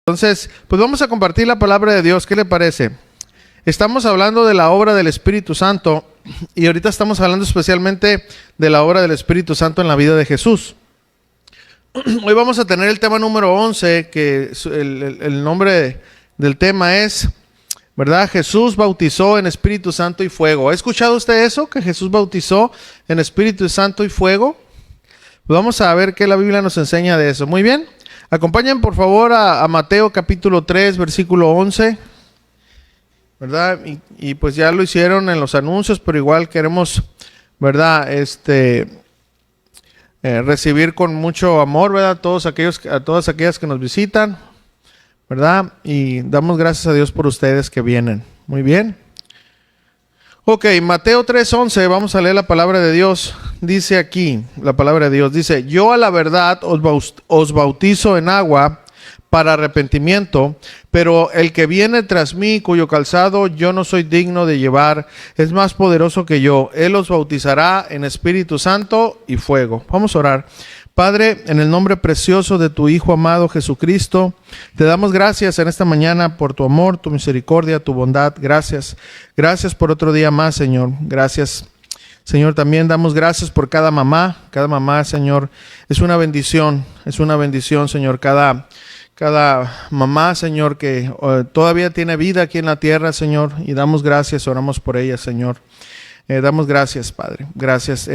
Entonces, pues vamos a compartir la palabra de Dios. ¿Qué le parece? Estamos hablando de la obra del Espíritu Santo y ahorita estamos hablando especialmente de la obra del Espíritu Santo en la vida de Jesús. Hoy vamos a tener el tema número 11, que el nombre del tema es, ¿verdad? Jesús bautizó en Espíritu Santo y fuego. ¿Ha escuchado usted eso? Que Jesús bautizó en Espíritu Santo y fuego. Pues vamos a ver qué la Biblia nos enseña de eso. Muy bien. Acompañen por favor a Mateo capítulo 3, versículo 11, ¿verdad? Y pues ya lo hicieron en los anuncios, pero igual queremos, ¿verdad? Recibir con mucho amor, ¿verdad? A todas aquellas que nos visitan, ¿verdad? Y damos gracias a Dios por ustedes que vienen. Muy bien. Ok, Mateo 3:11, vamos a leer la palabra de Dios. Dice aquí, la palabra de Dios dice: yo a la verdad os bautizo en agua para arrepentimiento, pero el que viene tras mí, cuyo calzado yo no soy digno de llevar, es más poderoso que yo. Él os bautizará en Espíritu Santo y fuego. Vamos a orar. Padre, en el nombre precioso de tu Hijo amado Jesucristo, te damos gracias en esta mañana por tu amor, tu misericordia, tu bondad. Gracias. Gracias por otro día más, Señor. Gracias, Señor. También damos gracias por cada mamá, Señor. Es una bendición, Señor. Cada mamá, Señor, que todavía tiene vida aquí en la tierra, Señor. Y damos gracias, oramos por ella, Señor. Damos gracias, Padre. Gracias.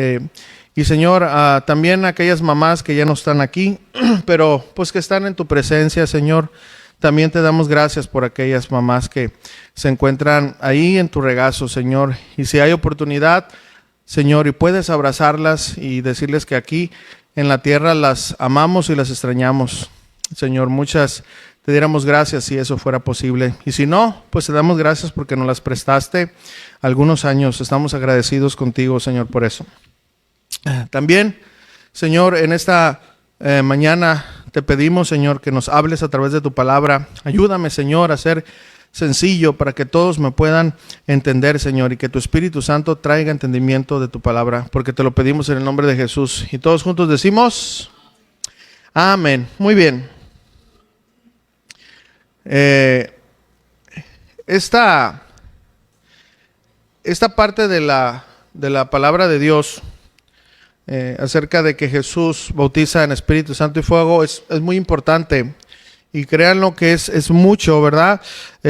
Y Señor, también aquellas mamás que ya no están aquí, pero pues que están en tu presencia, Señor, también te damos gracias por aquellas mamás que se encuentran ahí en tu regazo, Señor. Y si hay oportunidad, Señor, y puedes abrazarlas y decirles que aquí en la tierra las amamos y las extrañamos, Señor, muchas te diéramos gracias si eso fuera posible. Y si no, pues te damos gracias porque nos las prestaste algunos años. Estamos agradecidos contigo, Señor, por eso. También, Señor, en esta mañana te pedimos, Señor, que nos hables a través de tu palabra. Ayúdame, Señor, a ser sencillo para que todos me puedan entender, Señor, y que tu Espíritu Santo traiga entendimiento de tu palabra, porque te lo pedimos en el nombre de Jesús. Y todos juntos decimos, amén. Muy bien. Esta parte de la palabra de Dios acerca de que Jesús bautiza en Espíritu Santo y fuego es muy importante, y créanlo que es mucho, ¿verdad?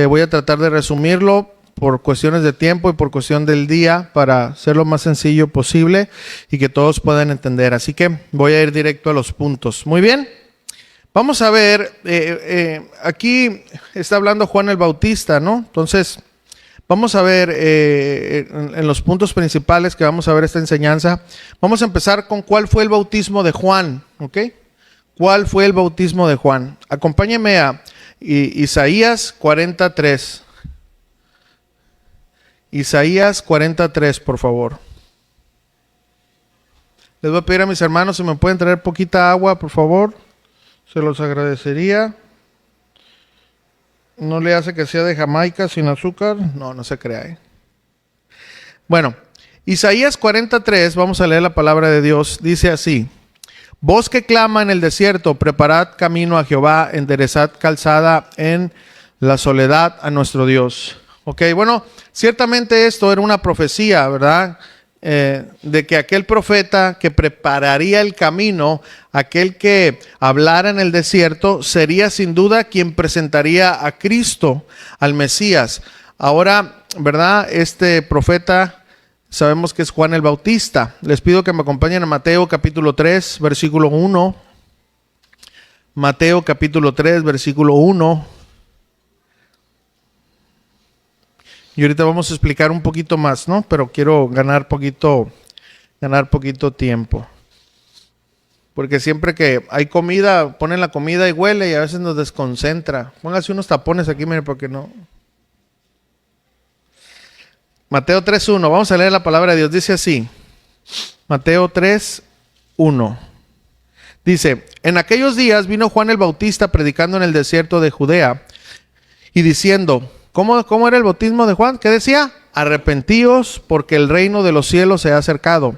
Voy a tratar de resumirlo por cuestiones de tiempo y por cuestión del día para hacerlo más sencillo posible y que todos puedan entender. Así que voy a ir directo a los puntos. Muy bien. Vamos a ver, aquí está hablando Juan el Bautista, ¿no? Entonces, vamos a ver en los puntos principales que vamos a ver esta enseñanza. Vamos a empezar con cuál fue el bautismo de Juan, ¿ok? ¿Cuál fue el bautismo de Juan? Acompáñeme a Isaías 43. Isaías 43, por favor. Les voy a pedir a mis hermanos si me pueden traer poquita agua, por favor. Se los agradecería. ¿No le hace que sea de Jamaica sin azúcar? No se crea, Bueno, Isaías 43, vamos a leer la palabra de Dios. Dice así: voz que clama en el desierto, preparad camino a Jehová, enderezad calzada en la soledad a nuestro Dios. Ok, bueno, ciertamente esto era una profecía, ¿verdad? De que aquel profeta que prepararía el camino, aquel que hablara en el desierto, sería sin duda quien presentaría a Cristo, al Mesías. Ahora, ¿verdad? Este profeta sabemos que es Juan el Bautista. Les pido que me acompañen a Mateo capítulo 3, versículo 1. Mateo capítulo 3, versículo 1. Y ahorita vamos a explicar un poquito más, ¿no? Pero quiero ganar poquito tiempo. Porque siempre que hay comida, ponen la comida y huele y a veces nos desconcentra. Póngase unos tapones aquí, mire, porque no. Mateo 3:1, vamos a leer la palabra de Dios. Dice así, Mateo 3:1. Dice: en aquellos días vino Juan el Bautista predicando en el desierto de Judea y diciendo... ¿Cómo era el bautismo de Juan? ¿Qué decía? Arrepentíos porque el reino de los cielos se ha acercado.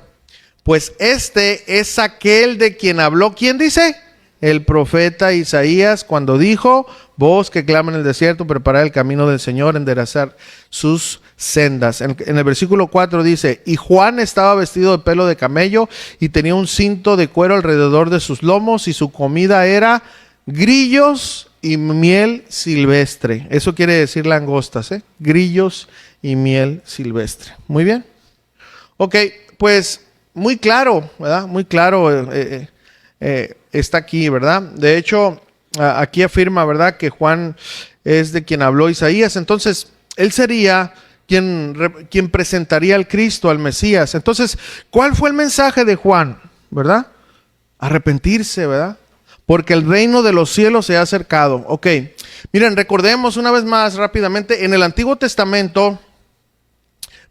Pues este es aquel de quien habló, ¿quién dice? el profeta Isaías cuando dijo: voz que clama en el desierto, preparar el camino del Señor, enderezar sus sendas. En el versículo 4 dice: y Juan estaba vestido de pelo de camello y tenía un cinto de cuero alrededor de sus lomos, y su comida era grillos y miel silvestre. Eso quiere decir langostas, grillos y miel silvestre. Muy bien. Ok, pues muy claro, ¿verdad? Muy claro está aquí, ¿verdad? De hecho, aquí afirma, ¿verdad?, que Juan es de quien habló Isaías. Entonces, él sería quien presentaría al Cristo, al Mesías. Entonces, ¿cuál fue el mensaje de Juan? ¿Verdad? Arrepentirse, ¿verdad? Porque el reino de los cielos se ha acercado. Ok, miren, recordemos una vez más rápidamente, en el Antiguo Testamento,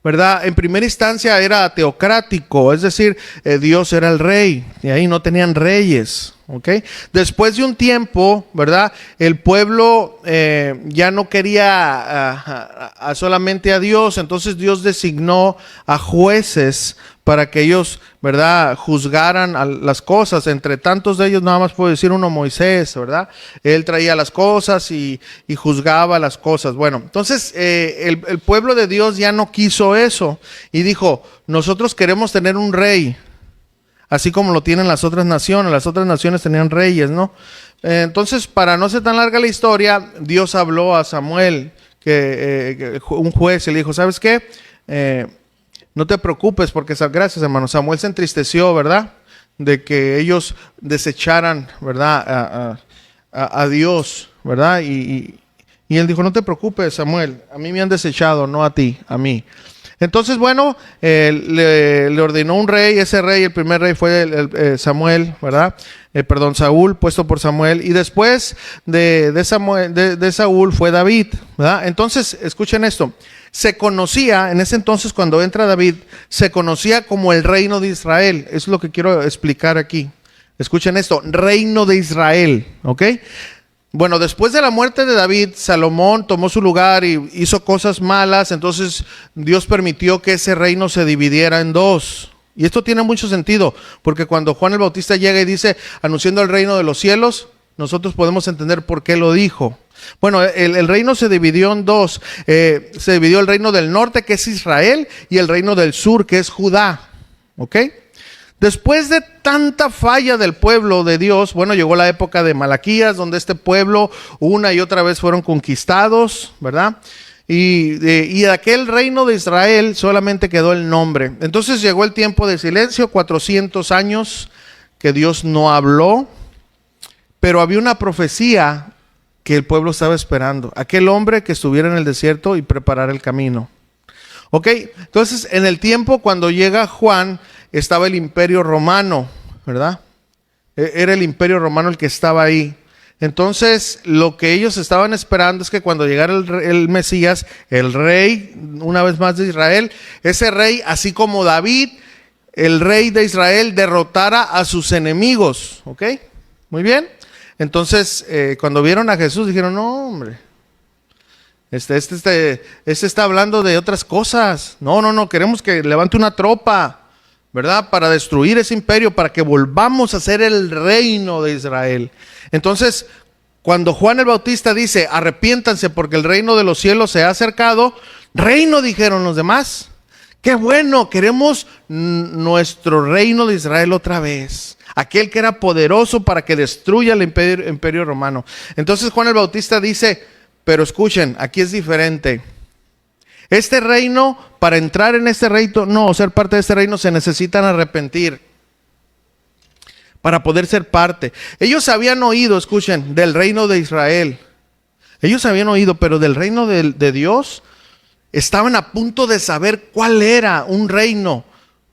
¿verdad?, en primera instancia era teocrático, es decir, Dios era el rey, y ahí no tenían reyes, ¿ok? Después de un tiempo, ¿verdad?, el pueblo ya no quería solamente a Dios, entonces Dios designó a jueces para que ellos, ¿verdad?, juzgaran las cosas. Entre tantos de ellos, nada más puedo decir uno, Moisés, ¿verdad? Él traía las cosas y juzgaba las cosas. Bueno, entonces el pueblo de Dios ya no quiso eso y dijo: nosotros queremos tener un rey, así como lo tienen las otras naciones. Las otras naciones tenían reyes, ¿no? Entonces, para no ser tan larga la historia, Dios habló a Samuel, un juez, y le dijo: ¿sabes qué? No te preocupes, porque gracias, hermano. Samuel se entristeció, ¿verdad?, de que ellos desecharan, ¿verdad?, a Dios, ¿verdad? Y él dijo: no te preocupes, Samuel, a mí me han desechado, no a ti, a mí. Entonces, bueno, le ordenó un rey. Ese rey, el primer rey fue Samuel, ¿verdad? Saúl, puesto por Samuel. Y después de Saúl fue David, ¿verdad? Entonces, escuchen esto. Se conocía, en ese entonces cuando entra David, se conocía como el reino de Israel. Eso es lo que quiero explicar aquí. Escuchen esto, reino de Israel, ¿ok? Bueno, después de la muerte de David, Salomón tomó su lugar y hizo cosas malas. Entonces Dios permitió que ese reino se dividiera en dos. Y esto tiene mucho sentido, porque cuando Juan el Bautista llega y dice: anunciando el reino de los cielos, nosotros podemos entender por qué lo dijo. Bueno, el reino se dividió en dos. Se dividió el reino del norte, que es Israel, y el reino del sur, que es Judá. ¿Ok? Después de tanta falla del pueblo de Dios, bueno, llegó la época de Malaquías, donde este pueblo una y otra vez fueron conquistados, ¿verdad? Y de aquel reino de Israel solamente quedó el nombre. Entonces llegó el tiempo de silencio, 400 años que Dios no habló, pero había una profecía que el pueblo estaba esperando: aquel hombre que estuviera en el desierto y preparara el camino. Ok, entonces en el tiempo cuando llega Juan, estaba el Imperio Romano, ¿verdad? Era el Imperio Romano el que estaba ahí. Entonces, lo que ellos estaban esperando es que cuando llegara el Mesías, el rey, una vez más de Israel, ese rey, así como David, el rey de Israel, derrotara a sus enemigos. ¿Ok? Muy bien. Entonces, cuando vieron a Jesús, dijeron: no, hombre, este está hablando de otras cosas. No, queremos que levante una tropa, ¿verdad?, para destruir ese imperio, para que volvamos a ser el reino de Israel. Entonces, cuando Juan el Bautista dice: arrepiéntanse porque el reino de los cielos se ha acercado, reino, dijeron los demás. Qué bueno, queremos nuestro reino de Israel otra vez. Aquel que era poderoso para que destruya el imperio romano. Entonces Juan el Bautista dice: pero escuchen, aquí es diferente. Este reino, para entrar en este reino, no, ser parte de este reino, se necesitan arrepentir para poder ser parte. Ellos habían oído, escuchen, del reino de Israel. Ellos habían oído, pero del reino de Dios estaban a punto de saber cuál era un reino,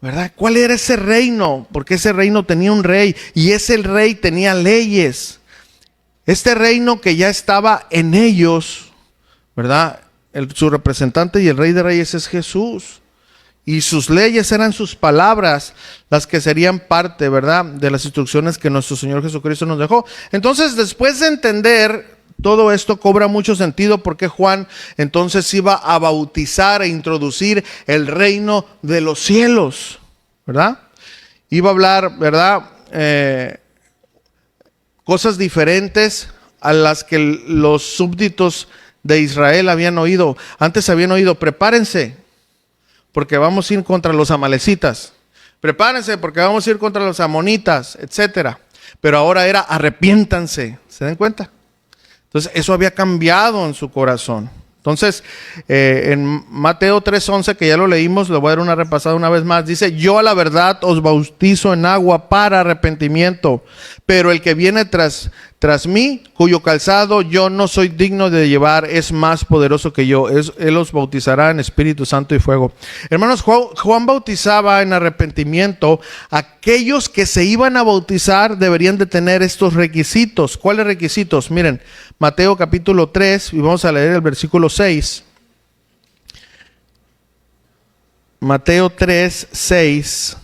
¿verdad? ¿Cuál era ese reino? Porque ese reino tenía un rey y ese rey tenía leyes. Este reino que ya estaba en ellos, ¿verdad? Su representante y el rey de reyes es Jesús. Y sus leyes eran sus palabras, las que serían parte, ¿verdad?, de las instrucciones que nuestro Señor Jesucristo nos dejó. Entonces, después de entender todo esto, cobra mucho sentido porque Juan entonces iba a bautizar e introducir el reino de los cielos, ¿verdad? Iba a hablar, ¿verdad?, cosas diferentes a las que los súbditos de Israel habían oído. Antes habían oído, prepárense, porque vamos a ir contra los amalecitas. Prepárense, porque vamos a ir contra los amonitas, etcétera. Pero ahora era, arrepiéntanse. ¿Se dan cuenta? Entonces, eso había cambiado en su corazón. Entonces, en Mateo 3:11, que ya lo leímos, le voy a dar una repasada una vez más. Dice, yo a la verdad os bautizo en agua para arrepentimiento, pero el que viene tras mí, cuyo calzado yo no soy digno de llevar, es más poderoso que yo. Él os bautizará en Espíritu Santo y fuego. Hermanos, Juan bautizaba en arrepentimiento. Aquellos que se iban a bautizar deberían de tener estos requisitos. ¿Cuáles requisitos? Miren, Mateo capítulo 3, y vamos a leer el versículo 6. Mateo 3, 6.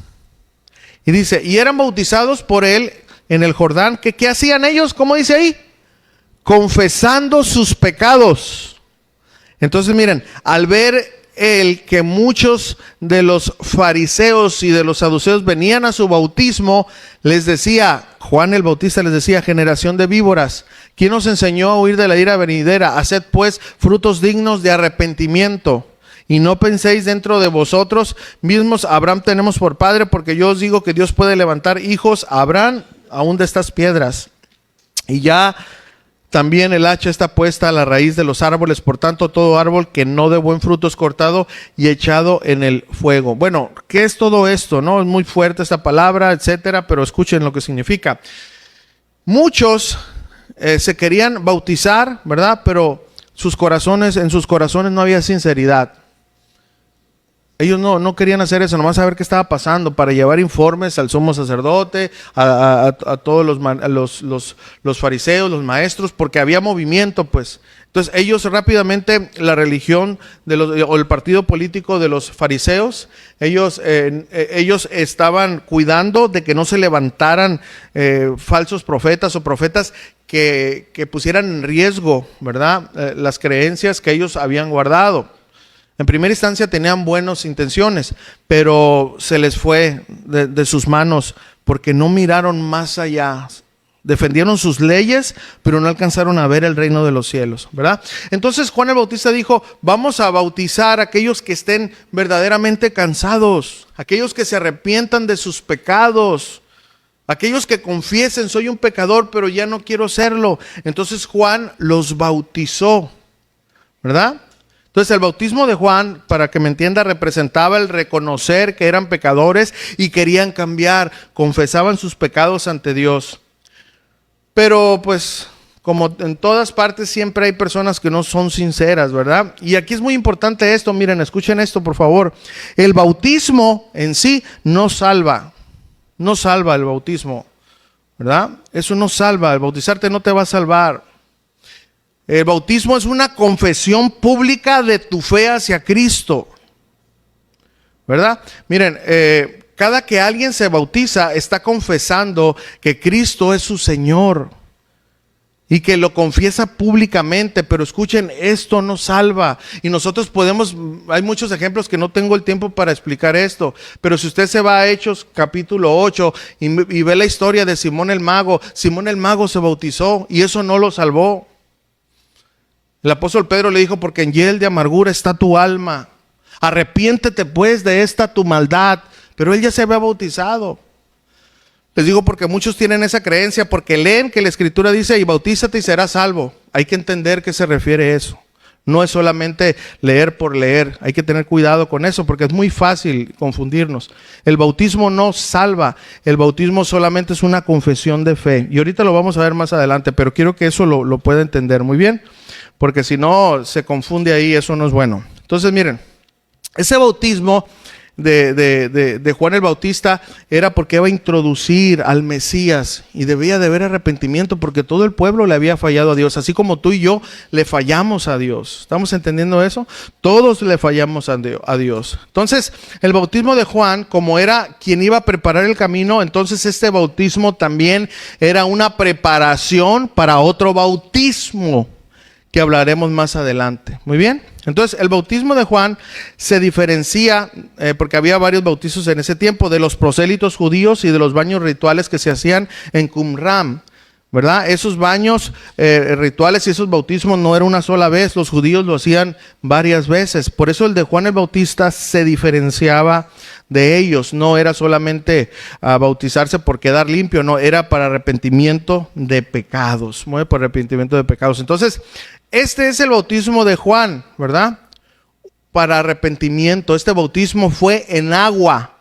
Y dice, y eran bautizados por él en el Jordán. ¿Qué hacían ellos? ¿Cómo dice ahí? Confesando sus pecados. Entonces miren, al ver él que muchos de los fariseos y de los saduceos venían a su bautismo, les decía, Juan el Bautista les decía, generación de víboras, ¿quién os enseñó a huir de la ira venidera? Haced pues frutos dignos de arrepentimiento. Y no penséis dentro de vosotros mismos, Abraham tenemos por padre, porque yo os digo que Dios puede levantar hijos a Abraham aún de estas piedras. Y ya también el hacha está puesta a la raíz de los árboles, por tanto todo árbol que no dé buen fruto es cortado y echado en el fuego. Bueno, ¿qué es todo esto? No es muy fuerte esta palabra, etcétera, pero escuchen lo que significa. Muchos se querían bautizar, ¿verdad? Pero en sus corazones no había sinceridad. Ellos no querían hacer eso, nomás saber qué estaba pasando, para llevar informes al sumo sacerdote, a todos los fariseos, los maestros, porque había movimiento, pues. Entonces ellos rápidamente, la religión o el partido político de los fariseos, ellos estaban cuidando de que no se levantaran falsos profetas o profetas que pusieran en riesgo, ¿verdad? Las creencias que ellos habían guardado. En primera instancia tenían buenas intenciones, pero se les fue de sus manos porque no miraron más allá. Defendieron sus leyes, pero no alcanzaron a ver el reino de los cielos, ¿verdad? Entonces Juan el Bautista dijo, vamos a bautizar a aquellos que estén verdaderamente cansados, aquellos que se arrepientan de sus pecados, aquellos que confiesen, soy un pecador, pero ya no quiero serlo. Entonces Juan los bautizó, ¿verdad? Entonces el bautismo de Juan, para que me entienda, representaba el reconocer que eran pecadores y querían cambiar, confesaban sus pecados ante Dios. Pero pues como en todas partes siempre hay personas que no son sinceras, ¿verdad? Y aquí es muy importante esto, miren, escuchen esto por favor. El bautismo en sí no salva el bautismo, ¿verdad? Eso no salva, el bautizarte no te va a salvar. El bautismo es una confesión pública de tu fe hacia Cristo, ¿verdad? Miren, cada que alguien se bautiza está confesando que Cristo es su Señor y que lo confiesa públicamente, pero escuchen, esto no salva. Y nosotros hay muchos ejemplos que no tengo el tiempo para explicar esto, pero si usted se va a Hechos capítulo 8 y ve la historia de Simón el Mago se bautizó y eso no lo salvó. El apóstol Pedro le dijo, porque en hiel de amargura está tu alma, arrepiéntete pues de esta tu maldad. Pero él ya se había bautizado. Les digo porque muchos tienen esa creencia, porque leen que la Escritura dice, y bautízate y serás salvo. Hay que entender qué se refiere eso. No es solamente leer por leer, hay que tener cuidado con eso, porque es muy fácil confundirnos. El bautismo no salva, el bautismo solamente es una confesión de fe. Y ahorita lo vamos a ver más adelante, pero quiero que eso lo pueda entender muy bien. Porque si no se confunde ahí, eso no es bueno. Entonces miren, ese bautismo de Juan el Bautista era porque iba a introducir al Mesías y debía de haber arrepentimiento porque todo el pueblo le había fallado a Dios, así como tú y yo le fallamos a Dios. ¿Estamos entendiendo eso? Todos le fallamos a Dios. Entonces el bautismo de Juan, como era quien iba a preparar el camino, entonces este bautismo también era una preparación para otro bautismo que hablaremos más adelante. Muy bien. Entonces el bautismo de Juan se diferencia, porque había varios bautizos en ese tiempo, de los prosélitos judíos y de los baños rituales que se hacían en Qumran, ¿verdad? Esos baños rituales y esos bautismos no era una sola vez, los judíos lo hacían varias veces. Por eso el de Juan el Bautista se diferenciaba de ellos. No era solamente bautizarse por quedar limpio, no, era para arrepentimiento de pecados. Muy por arrepentimiento de pecados. Entonces, este es el bautismo de Juan, ¿verdad? Para arrepentimiento. Este bautismo fue en agua,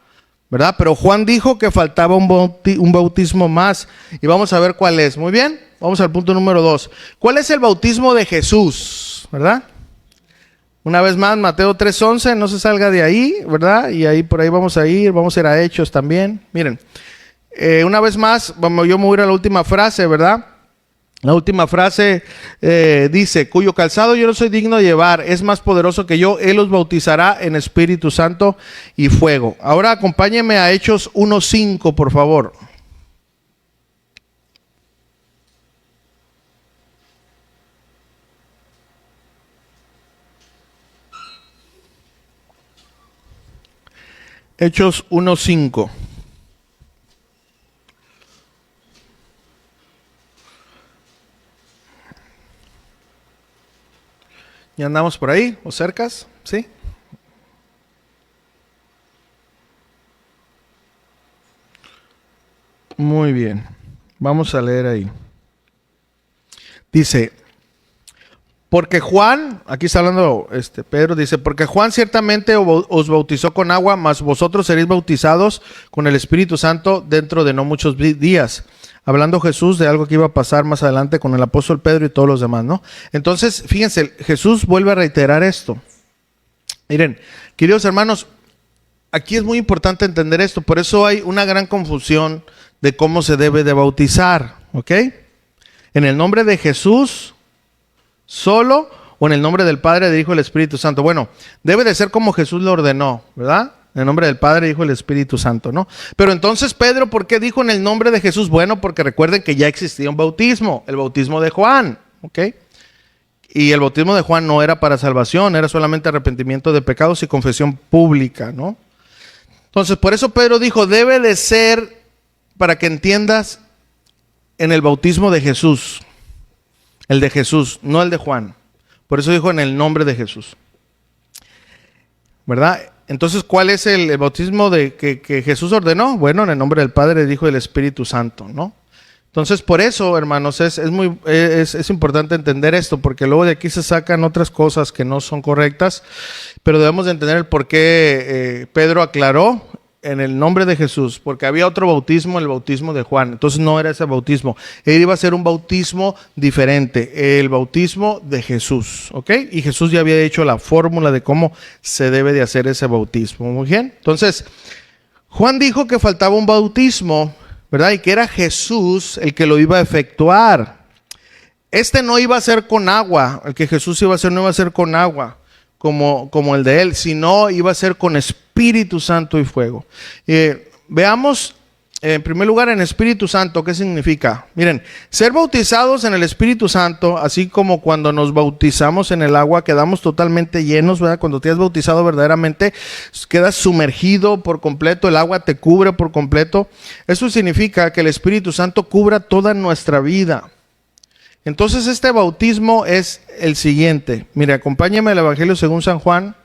¿verdad? Pero Juan dijo que faltaba un bautismo más. Y vamos a ver cuál es. Muy bien, vamos al punto número 2. ¿Cuál es el bautismo de Jesús? ¿Verdad? Una vez más, Mateo 3:11, no se salga de ahí, ¿verdad? Y ahí por ahí vamos a ir a Hechos también. Miren, una vez más, yo me voy a ir a la última frase, ¿verdad? La última frase dice, cuyo calzado yo no soy digno de llevar, es más poderoso que yo, él los bautizará en Espíritu Santo y fuego. Ahora acompáñenme a Hechos 1:5, por favor. Hechos 1:5. ¿Ya andamos por ahí o cercas? ¿Sí? Muy bien. Vamos a leer ahí. Dice, porque Juan, aquí está hablando Pedro, dice, porque Juan ciertamente os bautizó con agua, mas vosotros seréis bautizados con el Espíritu Santo dentro de no muchos días. Hablando Jesús de algo que iba a pasar más adelante con el apóstol Pedro y todos los demás, ¿no? Entonces, fíjense, Jesús vuelve a reiterar esto. Miren, queridos hermanos, aquí es muy importante entender esto, por eso hay una gran confusión de cómo se debe de bautizar, ¿ok? En el nombre de Jesús solo o en el nombre del Padre, del Hijo y del Espíritu Santo. Bueno, debe de ser como Jesús lo ordenó, ¿verdad? En el nombre del Padre, Hijo y del Espíritu Santo, ¿no? Pero entonces Pedro, ¿por qué dijo en el nombre de Jesús? Bueno, porque recuerden que ya existía un bautismo, el bautismo de Juan, ¿ok? Y el bautismo de Juan no era para salvación, era solamente arrepentimiento de pecados y confesión pública, ¿no? Entonces, por eso Pedro dijo, debe de ser, para que entiendas, en el bautismo de Jesús, el de Jesús, no el de Juan. Por eso dijo en el nombre de Jesús, ¿verdad? Entonces, ¿cuál es el bautismo que Jesús ordenó? Bueno, en el nombre del Padre, del Hijo y del Espíritu Santo, ¿no? Entonces, por eso, hermanos, es importante entender esto, porque luego de aquí se sacan otras cosas que no son correctas, pero debemos de entender el por qué Pedro aclaró en el nombre de Jesús, porque había otro bautismo, el bautismo de Juan. Entonces no era ese bautismo, él iba a ser un bautismo diferente, el bautismo de Jesús, ¿ok? Y Jesús ya había hecho la fórmula de cómo se debe de hacer ese bautismo. Muy bien, entonces Juan dijo que faltaba un bautismo, ¿verdad? Y que era Jesús el que lo iba a efectuar. Este no iba a ser con agua, el que Jesús iba a hacer no iba a ser con agua, como el de él, sino iba a ser con Espíritu Santo y fuego. Veamos, en primer lugar, en Espíritu Santo, ¿qué significa? Miren, ser bautizados en el Espíritu Santo, así como cuando nos bautizamos en el agua, quedamos totalmente llenos, ¿verdad? Cuando te has bautizado verdaderamente, quedas sumergido por completo, el agua te cubre por completo. Eso significa que el Espíritu Santo cubra toda nuestra vida. Entonces este bautismo es el siguiente. Mire, acompáñame al Evangelio según San Juan,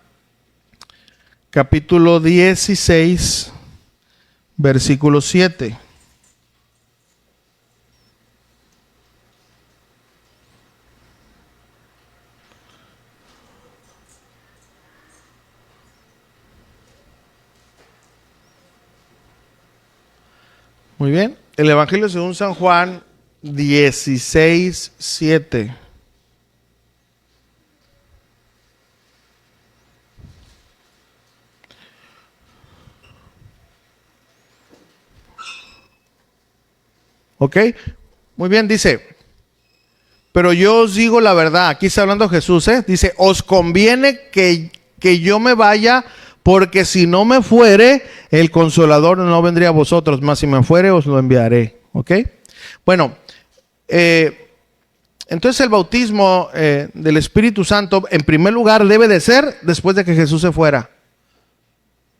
capítulo 16, versículo 7. Muy bien. El Evangelio según San Juan 16, 7. ¿Ok? Muy bien, dice, pero yo os digo la verdad, aquí está hablando Jesús, dice, os conviene que yo me vaya, porque si no me fuere, el Consolador no vendría a vosotros, mas si me fuere, os lo enviaré. ¿Ok? Bueno, entonces el bautismo del Espíritu Santo, en primer lugar, debe de ser después de que Jesús se fuera.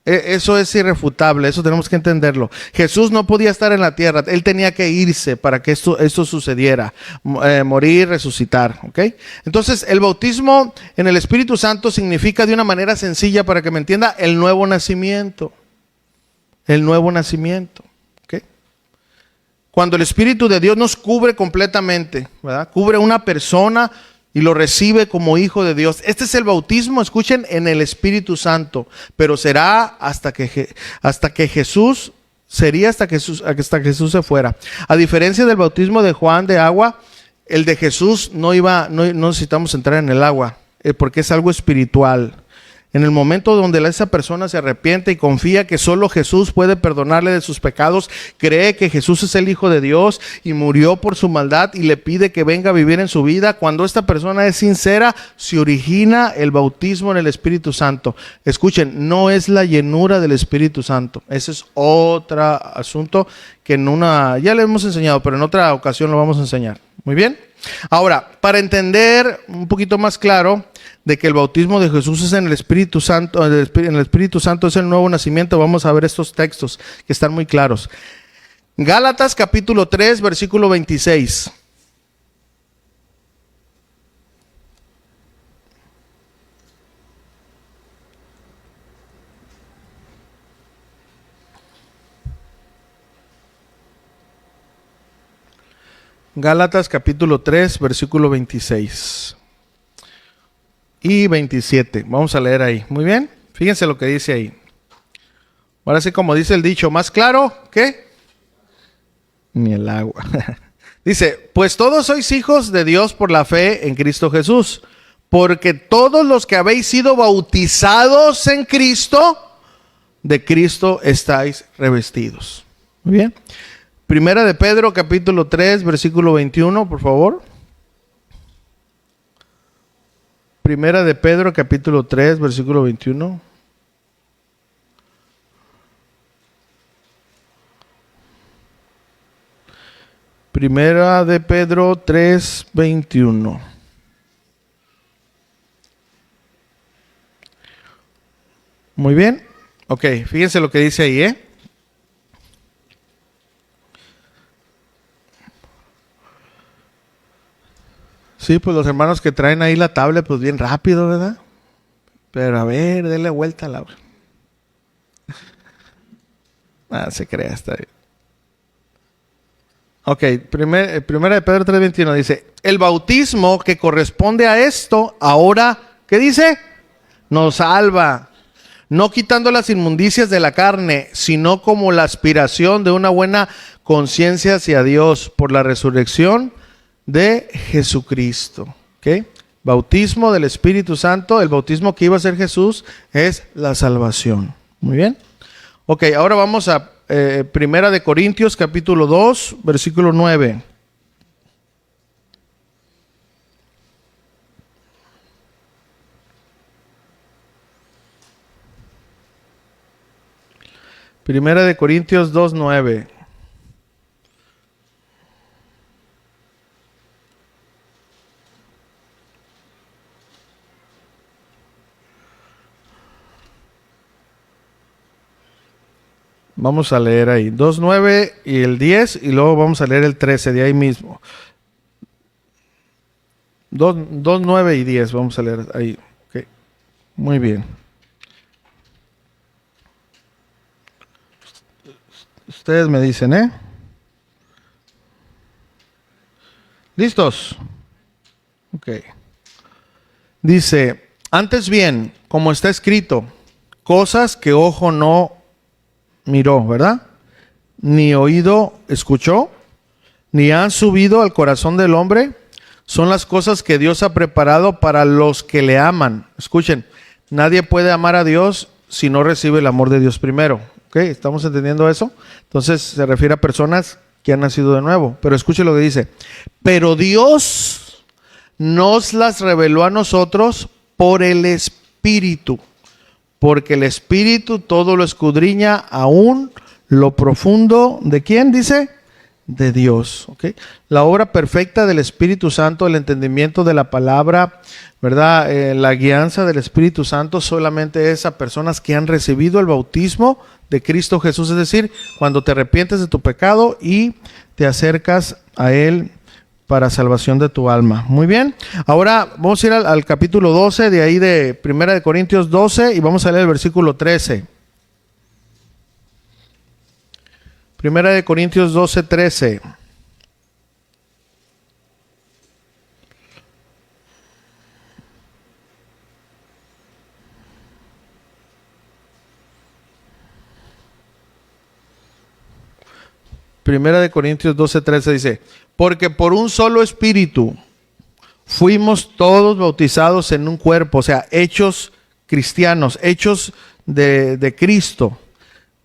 Eso es irrefutable, eso tenemos que entenderlo. Jesús no podía estar en la tierra, Él tenía que irse para que esto sucediera, morir, resucitar, ¿ok? Entonces, el bautismo en el Espíritu Santo significa, de una manera sencilla para que me entienda, el nuevo nacimiento. El nuevo nacimiento, ¿ok? Cuando el Espíritu de Dios nos cubre completamente, ¿verdad? Cubre a una persona y lo recibe como hijo de Dios. Este es el bautismo, escuchen, en el Espíritu Santo. Pero será hasta que Jesús se fuera. A diferencia del bautismo de Juan de agua, el de Jesús no necesitamos entrar en el agua, porque es algo espiritual. En el momento donde esa persona se arrepiente y confía que solo Jesús puede perdonarle de sus pecados, cree que Jesús es el Hijo de Dios y murió por su maldad y le pide que venga a vivir en su vida, cuando esta persona es sincera, se origina el bautismo en el Espíritu Santo. Escuchen, no es la llenura del Espíritu Santo. Ese es otro asunto que ya le hemos enseñado, pero en otra ocasión lo vamos a enseñar. Muy bien. Ahora, para entender un poquito más claro de que el bautismo de Jesús es en el Espíritu Santo, en el Espíritu Santo es el nuevo nacimiento, vamos a ver estos textos que están muy claros. Gálatas capítulo 3, versículo 26. Gálatas capítulo 3, versículo 26 y 27. Vamos a leer ahí. Muy bien. Fíjense lo que dice ahí. Ahora sí, como dice el dicho, más claro, ¿qué? Ni el agua. Dice, pues todos sois hijos de Dios por la fe en Cristo Jesús, porque todos los que habéis sido bautizados en Cristo, de Cristo estáis revestidos. Muy bien. Primera de Pedro, capítulo 3, versículo 21, por favor. Primera de Pedro, capítulo 3, versículo 21. Primera de Pedro 3, 21. Muy bien. Ok, fíjense lo que dice ahí, ¿eh? Sí, pues los hermanos que traen ahí la tablet, pues bien rápido, ¿verdad? Pero a ver, denle vuelta a la... se crea, está bien. Ok, primera de Pedro 3:21 dice, el bautismo que corresponde a esto, ahora, ¿qué dice? Nos salva, no quitando las inmundicias de la carne, sino como la aspiración de una buena conciencia hacia Dios por la resurrección de Jesucristo. ¿Okay? Bautismo del Espíritu Santo, el bautismo que iba a hacer Jesús es la salvación. Muy bien. Ok, ahora vamos a Primera de Corintios capítulo 2, versículo 9. Primera de Corintios 2, 9. Vamos a leer ahí 2:9 y el 10 y luego vamos a leer el 13 de ahí mismo. 2:9 y 10 vamos a leer ahí. Okay. Muy bien. Ustedes me dicen, ¿eh? ¿Listos? Ok. Dice, antes bien, como está escrito, cosas que ojo no miró, ¿verdad? Ni oído escuchó, ni han subido al corazón del hombre, son las cosas que Dios ha preparado para los que le aman. Escuchen, nadie puede amar a Dios si no recibe el amor de Dios primero. ¿Ok? ¿Estamos entendiendo eso? Entonces se refiere a personas que han nacido de nuevo. Pero escuchen lo que dice. Pero Dios nos las reveló a nosotros por el Espíritu. Porque el Espíritu todo lo escudriña, aún lo profundo, ¿de quién dice? de Dios. ¿Ok? La obra perfecta del Espíritu Santo, el entendimiento de la palabra, ¿verdad? La guianza del Espíritu Santo solamente es a personas que han recibido el bautismo de Cristo Jesús, es decir, cuando te arrepientes de tu pecado y te acercas a Él para salvación de tu alma. Muy bien, ahora vamos a ir al capítulo 12, de ahí de Primera de Corintios 12, y vamos a leer el versículo 13. Primera de Corintios 12, 13. Primera de Corintios 12, 13 dice: porque por un solo espíritu fuimos todos bautizados en un cuerpo, o sea, hechos cristianos, hechos de Cristo.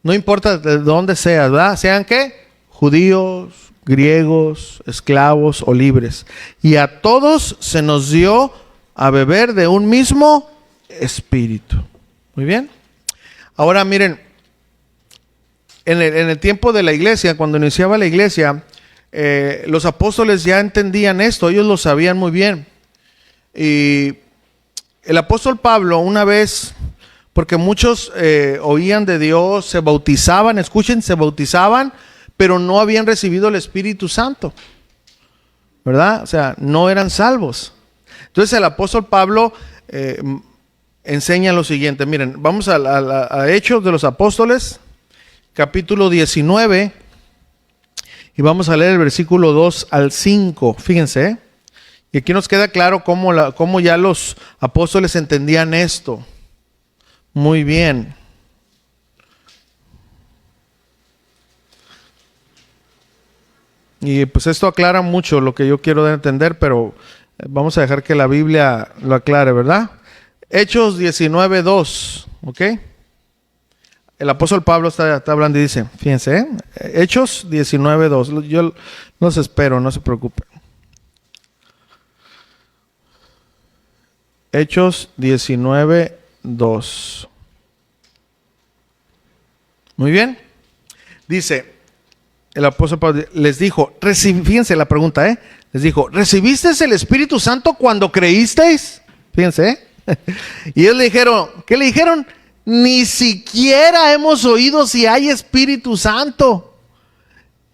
No importa de dónde seas, ¿verdad? ¿Sean qué? Judíos, griegos, esclavos o libres. Y a todos se nos dio a beber de un mismo espíritu. Muy bien. Ahora miren, en el tiempo de la iglesia, cuando iniciaba la iglesia, los apóstoles ya entendían esto, ellos lo sabían muy bien. Y el apóstol Pablo una vez, porque muchos oían de Dios, se bautizaban, escuchen, se bautizaban, pero no habían recibido el Espíritu Santo, ¿verdad? O sea, no eran salvos. Entonces el apóstol Pablo enseña lo siguiente. Miren, vamos a Hechos de los Apóstoles, capítulo 19, y vamos a leer el versículo 2 al 5. Fíjense, y aquí nos queda claro cómo ya los apóstoles entendían esto. Muy bien. Y pues esto aclara mucho lo que yo quiero dar a entender, pero vamos a dejar que la Biblia lo aclare, ¿verdad? Hechos 19, 2, ¿ok? El apóstol Pablo está hablando y dice, fíjense, Hechos 19, 2. Yo los espero, no se preocupen. Hechos 19, 2. Muy bien. Dice, el apóstol Pablo les dijo, fíjense la pregunta, les dijo, ¿recibisteis el Espíritu Santo cuando creísteis? Fíjense, y ellos le dijeron, ¿qué le dijeron? Ni siquiera hemos oído si hay Espíritu Santo.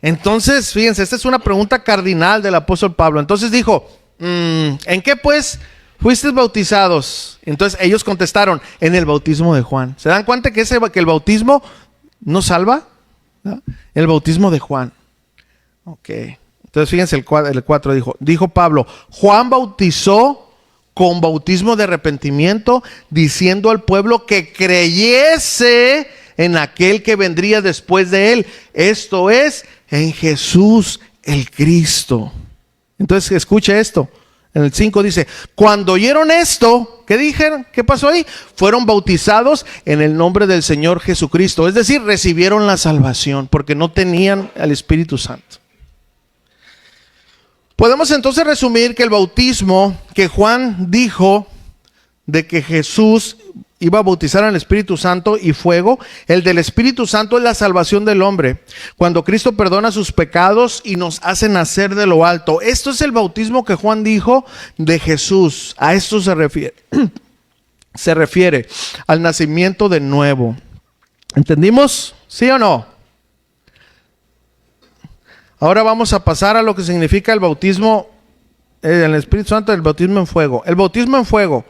Entonces, fíjense, esta es una pregunta cardinal del apóstol Pablo. Entonces dijo, ¿en qué pues fuisteis bautizados? Entonces ellos contestaron, en el bautismo de Juan. ¿Se dan cuenta que el bautismo no salva? ¿No? El bautismo de Juan. Ok. Entonces fíjense el 4 dijo Pablo, Juan bautizó con bautismo de arrepentimiento, diciendo al pueblo que creyese en aquel que vendría después de él, esto es, en Jesús el Cristo. Entonces escuche esto, en el 5 dice, cuando oyeron esto, ¿qué dijeron? ¿Qué pasó ahí? Fueron bautizados en el nombre del Señor Jesucristo, es decir, recibieron la salvación, porque no tenían al Espíritu Santo. Podemos entonces resumir que el bautismo que Juan dijo de que Jesús iba a bautizar al Espíritu Santo y fuego, el del Espíritu Santo es la salvación del hombre. Cuando Cristo perdona sus pecados y nos hace nacer de lo alto. Esto es el bautismo que Juan dijo de Jesús. A esto se refiere. Se refiere al nacimiento de nuevo. ¿Entendimos? ¿Sí o no? Ahora vamos a pasar a lo que significa el bautismo en el Espíritu Santo, el bautismo en fuego. El bautismo en fuego.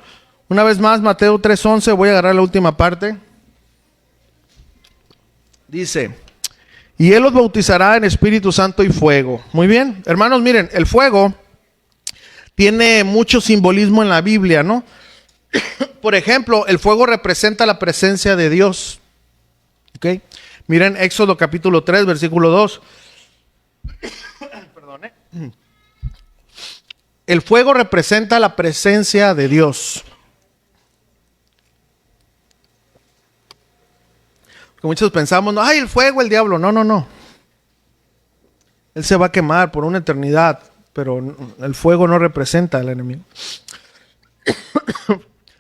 Una vez más, Mateo 3:11, voy a agarrar la última parte. Dice, y Él los bautizará en Espíritu Santo y fuego. Muy bien, hermanos, miren, el fuego tiene mucho simbolismo en la Biblia, ¿no? Por ejemplo, el fuego representa la presencia de Dios. ¿Ok? Miren Éxodo capítulo 3, versículo 2. Perdón, El fuego representa la presencia de Dios. Porque muchos pensamos, no, ay, el fuego, el diablo. No, no, no. Él se va a quemar por una eternidad, pero el fuego no representa al enemigo.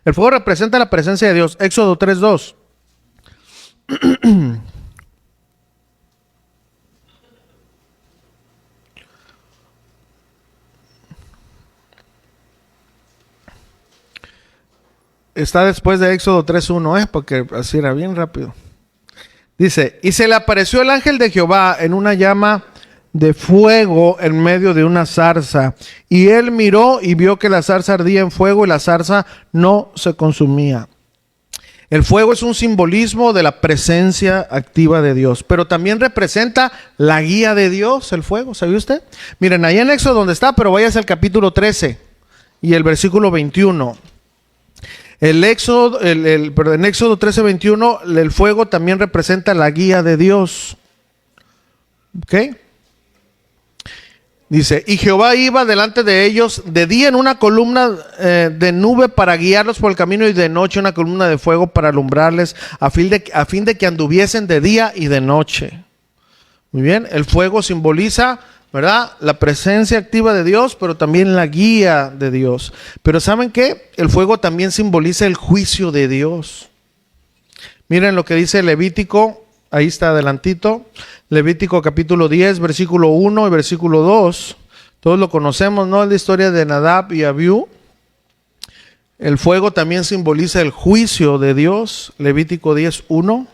El fuego representa la presencia de Dios. Éxodo 3:2. está después de Éxodo 3:1, porque así era bien rápido. Dice, y se le apareció el ángel de Jehová en una llama de fuego en medio de una zarza. Y él miró y vio que la zarza ardía en fuego y la zarza no se consumía. El fuego es un simbolismo de la presencia activa de Dios, pero también representa la guía de Dios, el fuego, ¿sabía usted? Miren, ahí en Éxodo donde está, pero váyase al capítulo 13 y el versículo 21. En Éxodo 13:21, el fuego también representa la guía de Dios. ¿Ok? Dice, y Jehová iba delante de ellos de día en una columna de nube para guiarlos por el camino, y de noche una columna de fuego para alumbrarles, a fin de que anduviesen de día y de noche. Muy bien, el fuego simboliza, ¿verdad?, la presencia activa de Dios, pero también la guía de Dios. Pero ¿saben qué? El fuego también simboliza el juicio de Dios. Miren lo que dice Levítico, ahí está adelantito, Levítico capítulo 10, versículo 1 y versículo 2. Todos lo conocemos, ¿no? Es la historia de Nadab y Abiú. El fuego también simboliza el juicio de Dios. Levítico 10, 1.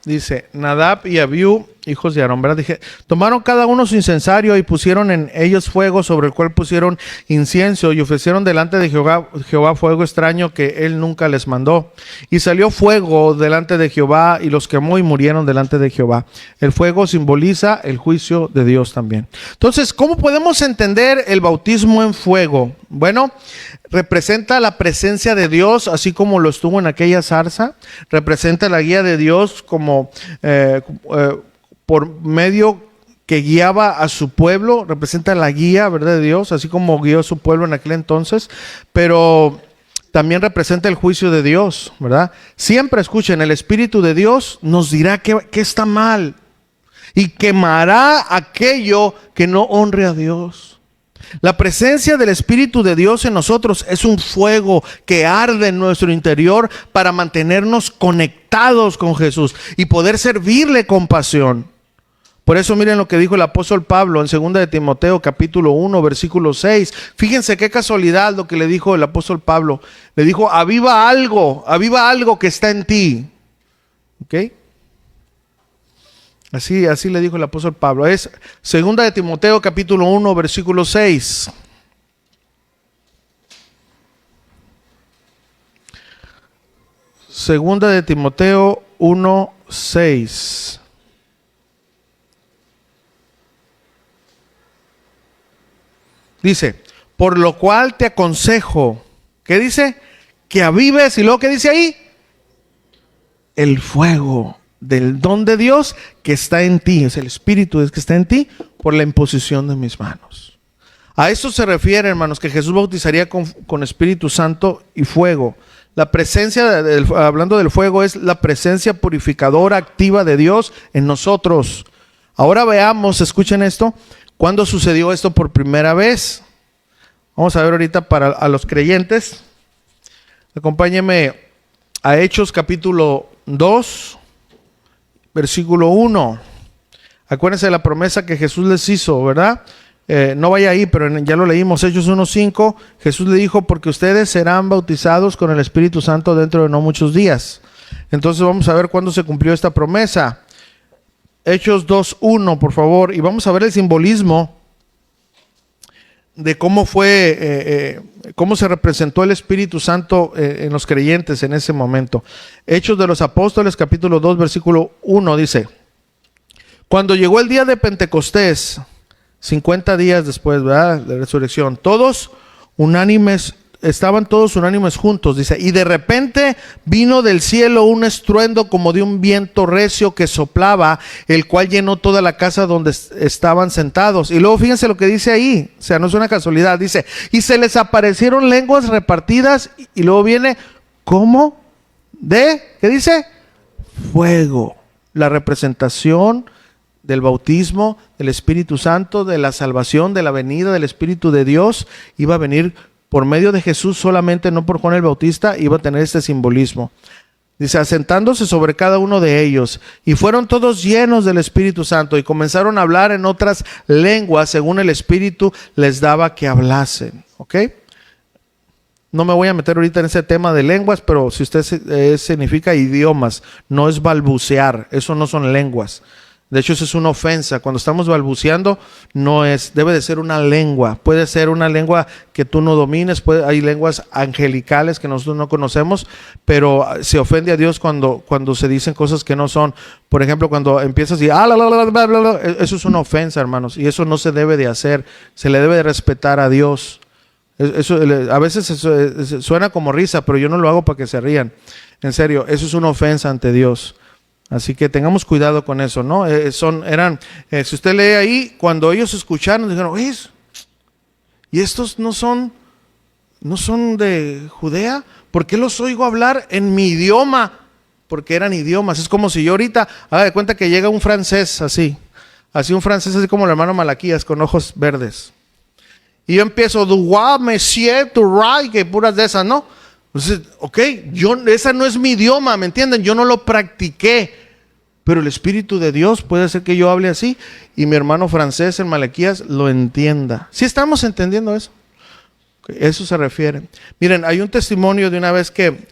Dice, Nadab y Abiú, hijos de Aarón, ¿verdad? Dije, tomaron cada uno su incensario y pusieron en ellos fuego, sobre el cual pusieron incienso, y ofrecieron delante de Jehová fuego extraño que él nunca les mandó. Y salió fuego delante de Jehová y los quemó y murieron delante de Jehová. El fuego simboliza el juicio de Dios también. Entonces, ¿cómo podemos entender el bautismo en fuego? Bueno, representa la presencia de Dios, así como lo estuvo en aquella zarza. Representa la guía de Dios como por medio que guiaba a su pueblo. Representa la guía, ¿verdad?, de Dios, así como guió a su pueblo en aquel entonces. Pero también representa el juicio de Dios, ¿verdad? Siempre escuchen, el Espíritu de Dios nos dirá que está mal y quemará aquello que no honre a Dios. La presencia del Espíritu de Dios en nosotros es un fuego que arde en nuestro interior para mantenernos conectados con Jesús y poder servirle con pasión. Por eso miren lo que dijo el apóstol Pablo en 2 de Timoteo capítulo 1 versículo 6. Fíjense qué casualidad lo que le dijo el apóstol Pablo. Le dijo, aviva algo que está en ti. ¿Ok? Así le dijo el apóstol Pablo. Es 2 de Timoteo capítulo 1 versículo 6. Segunda de Timoteo 1, 6. Dice, por lo cual te aconsejo, ¿qué dice? Que avives, y luego ¿qué dice ahí? El fuego del don de Dios que está en ti, es el Espíritu que está en ti por la imposición de mis manos. A eso se refiere, hermanos, que Jesús bautizaría con Espíritu Santo y fuego. La presencia, hablando del fuego, es la presencia purificadora activa de Dios en nosotros. Ahora veamos, escuchen esto, ¿cuándo sucedió esto por primera vez? Vamos a ver ahorita para los creyentes. Acompáñenme a Hechos capítulo 2. Versículo 1. Acuérdense de la promesa que Jesús les hizo, ¿verdad? No vaya ahí, pero ya lo leímos, Hechos 1:5. Jesús le dijo, porque ustedes serán bautizados con el Espíritu Santo dentro de no muchos días. Entonces vamos a ver cuándo se cumplió esta promesa. Hechos 2:1, por favor. Y vamos a ver el simbolismo de cómo fue, cómo se representó el Espíritu Santo en los creyentes en ese momento. Hechos de los Apóstoles, capítulo 2, versículo 1, dice, cuando llegó el día de Pentecostés, 50 días después, ¿verdad?, de la resurrección, estaban todos unánimes juntos, dice, y de repente vino del cielo un estruendo como de un viento recio que soplaba, el cual llenó toda la casa donde estaban sentados. Y luego fíjense lo que dice ahí, o sea, no es una casualidad, dice, y se les aparecieron lenguas repartidas, y luego viene, ¿cómo? ¿Qué dice? Fuego. La representación del bautismo del Espíritu Santo, de la salvación, de la venida del Espíritu de Dios, iba a venir por medio de Jesús solamente, no por Juan el Bautista, iba a tener este simbolismo. Dice, asentándose sobre cada uno de ellos, y fueron todos llenos del Espíritu Santo y comenzaron a hablar en otras lenguas según el Espíritu les daba que hablasen. ¿Ok? No me voy a meter ahorita en ese tema de lenguas, pero si usted significa idiomas, no es balbucear, eso no son lenguas. De hecho, eso es una ofensa. Cuando estamos balbuceando, debe de ser una lengua. Puede ser una lengua que tú no domines, hay lenguas angelicales que nosotros no conocemos, pero se ofende a Dios cuando se dicen cosas que no son. Por ejemplo, cuando empiezas y eso es una ofensa, hermanos, y eso no se debe de hacer. Se le debe de respetar a Dios. Eso, a veces suena como risa, pero yo no lo hago para que se rían. En serio, eso es una ofensa ante Dios. Así que tengamos cuidado con eso, ¿no? Si usted lee ahí, cuando ellos escucharon, dijeron, oye, ¿y estos no son de Judea? ¿Por qué los oigo hablar en mi idioma? Porque eran idiomas. Es como si yo ahorita, haga de cuenta que llega un francés así un francés así como el hermano Malaquías, con ojos verdes. Y yo empiezo, Duwa, Monsieur, Turay, que puras de esas, ¿no? Entonces, ok, esa no es mi idioma, ¿me entienden? Yo no lo practiqué. Pero el Espíritu de Dios puede hacer que yo hable así y mi hermano francés en Malaquías lo entienda. ¿Sí estamos entendiendo eso? Eso se refiere. Miren, hay un testimonio de una vez que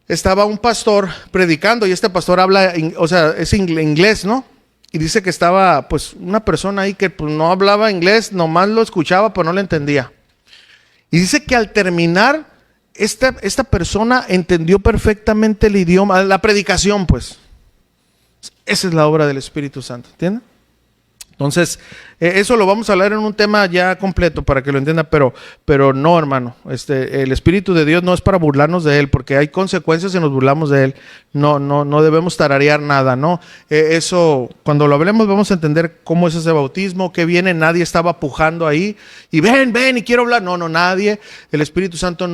estaba un pastor predicando y este pastor habla, es inglés, ¿no? Y dice que estaba pues una persona ahí que pues, no hablaba inglés, nomás lo escuchaba pero no le entendía. Y dice que al terminar esta persona entendió perfectamente el idioma, la predicación pues. Esa es la obra del Espíritu Santo, ¿entienden? Entonces, eso lo vamos a hablar en un tema ya completo para que lo entiendan, pero no, hermano. El Espíritu de Dios no es para burlarnos de Él, porque hay consecuencias si nos burlamos de Él. No debemos tararear nada, ¿no? Eso, cuando lo hablemos, vamos a entender cómo es ese bautismo, qué viene, nadie estaba pujando ahí, y ven, y quiero hablar. No, nadie. El Espíritu Santo,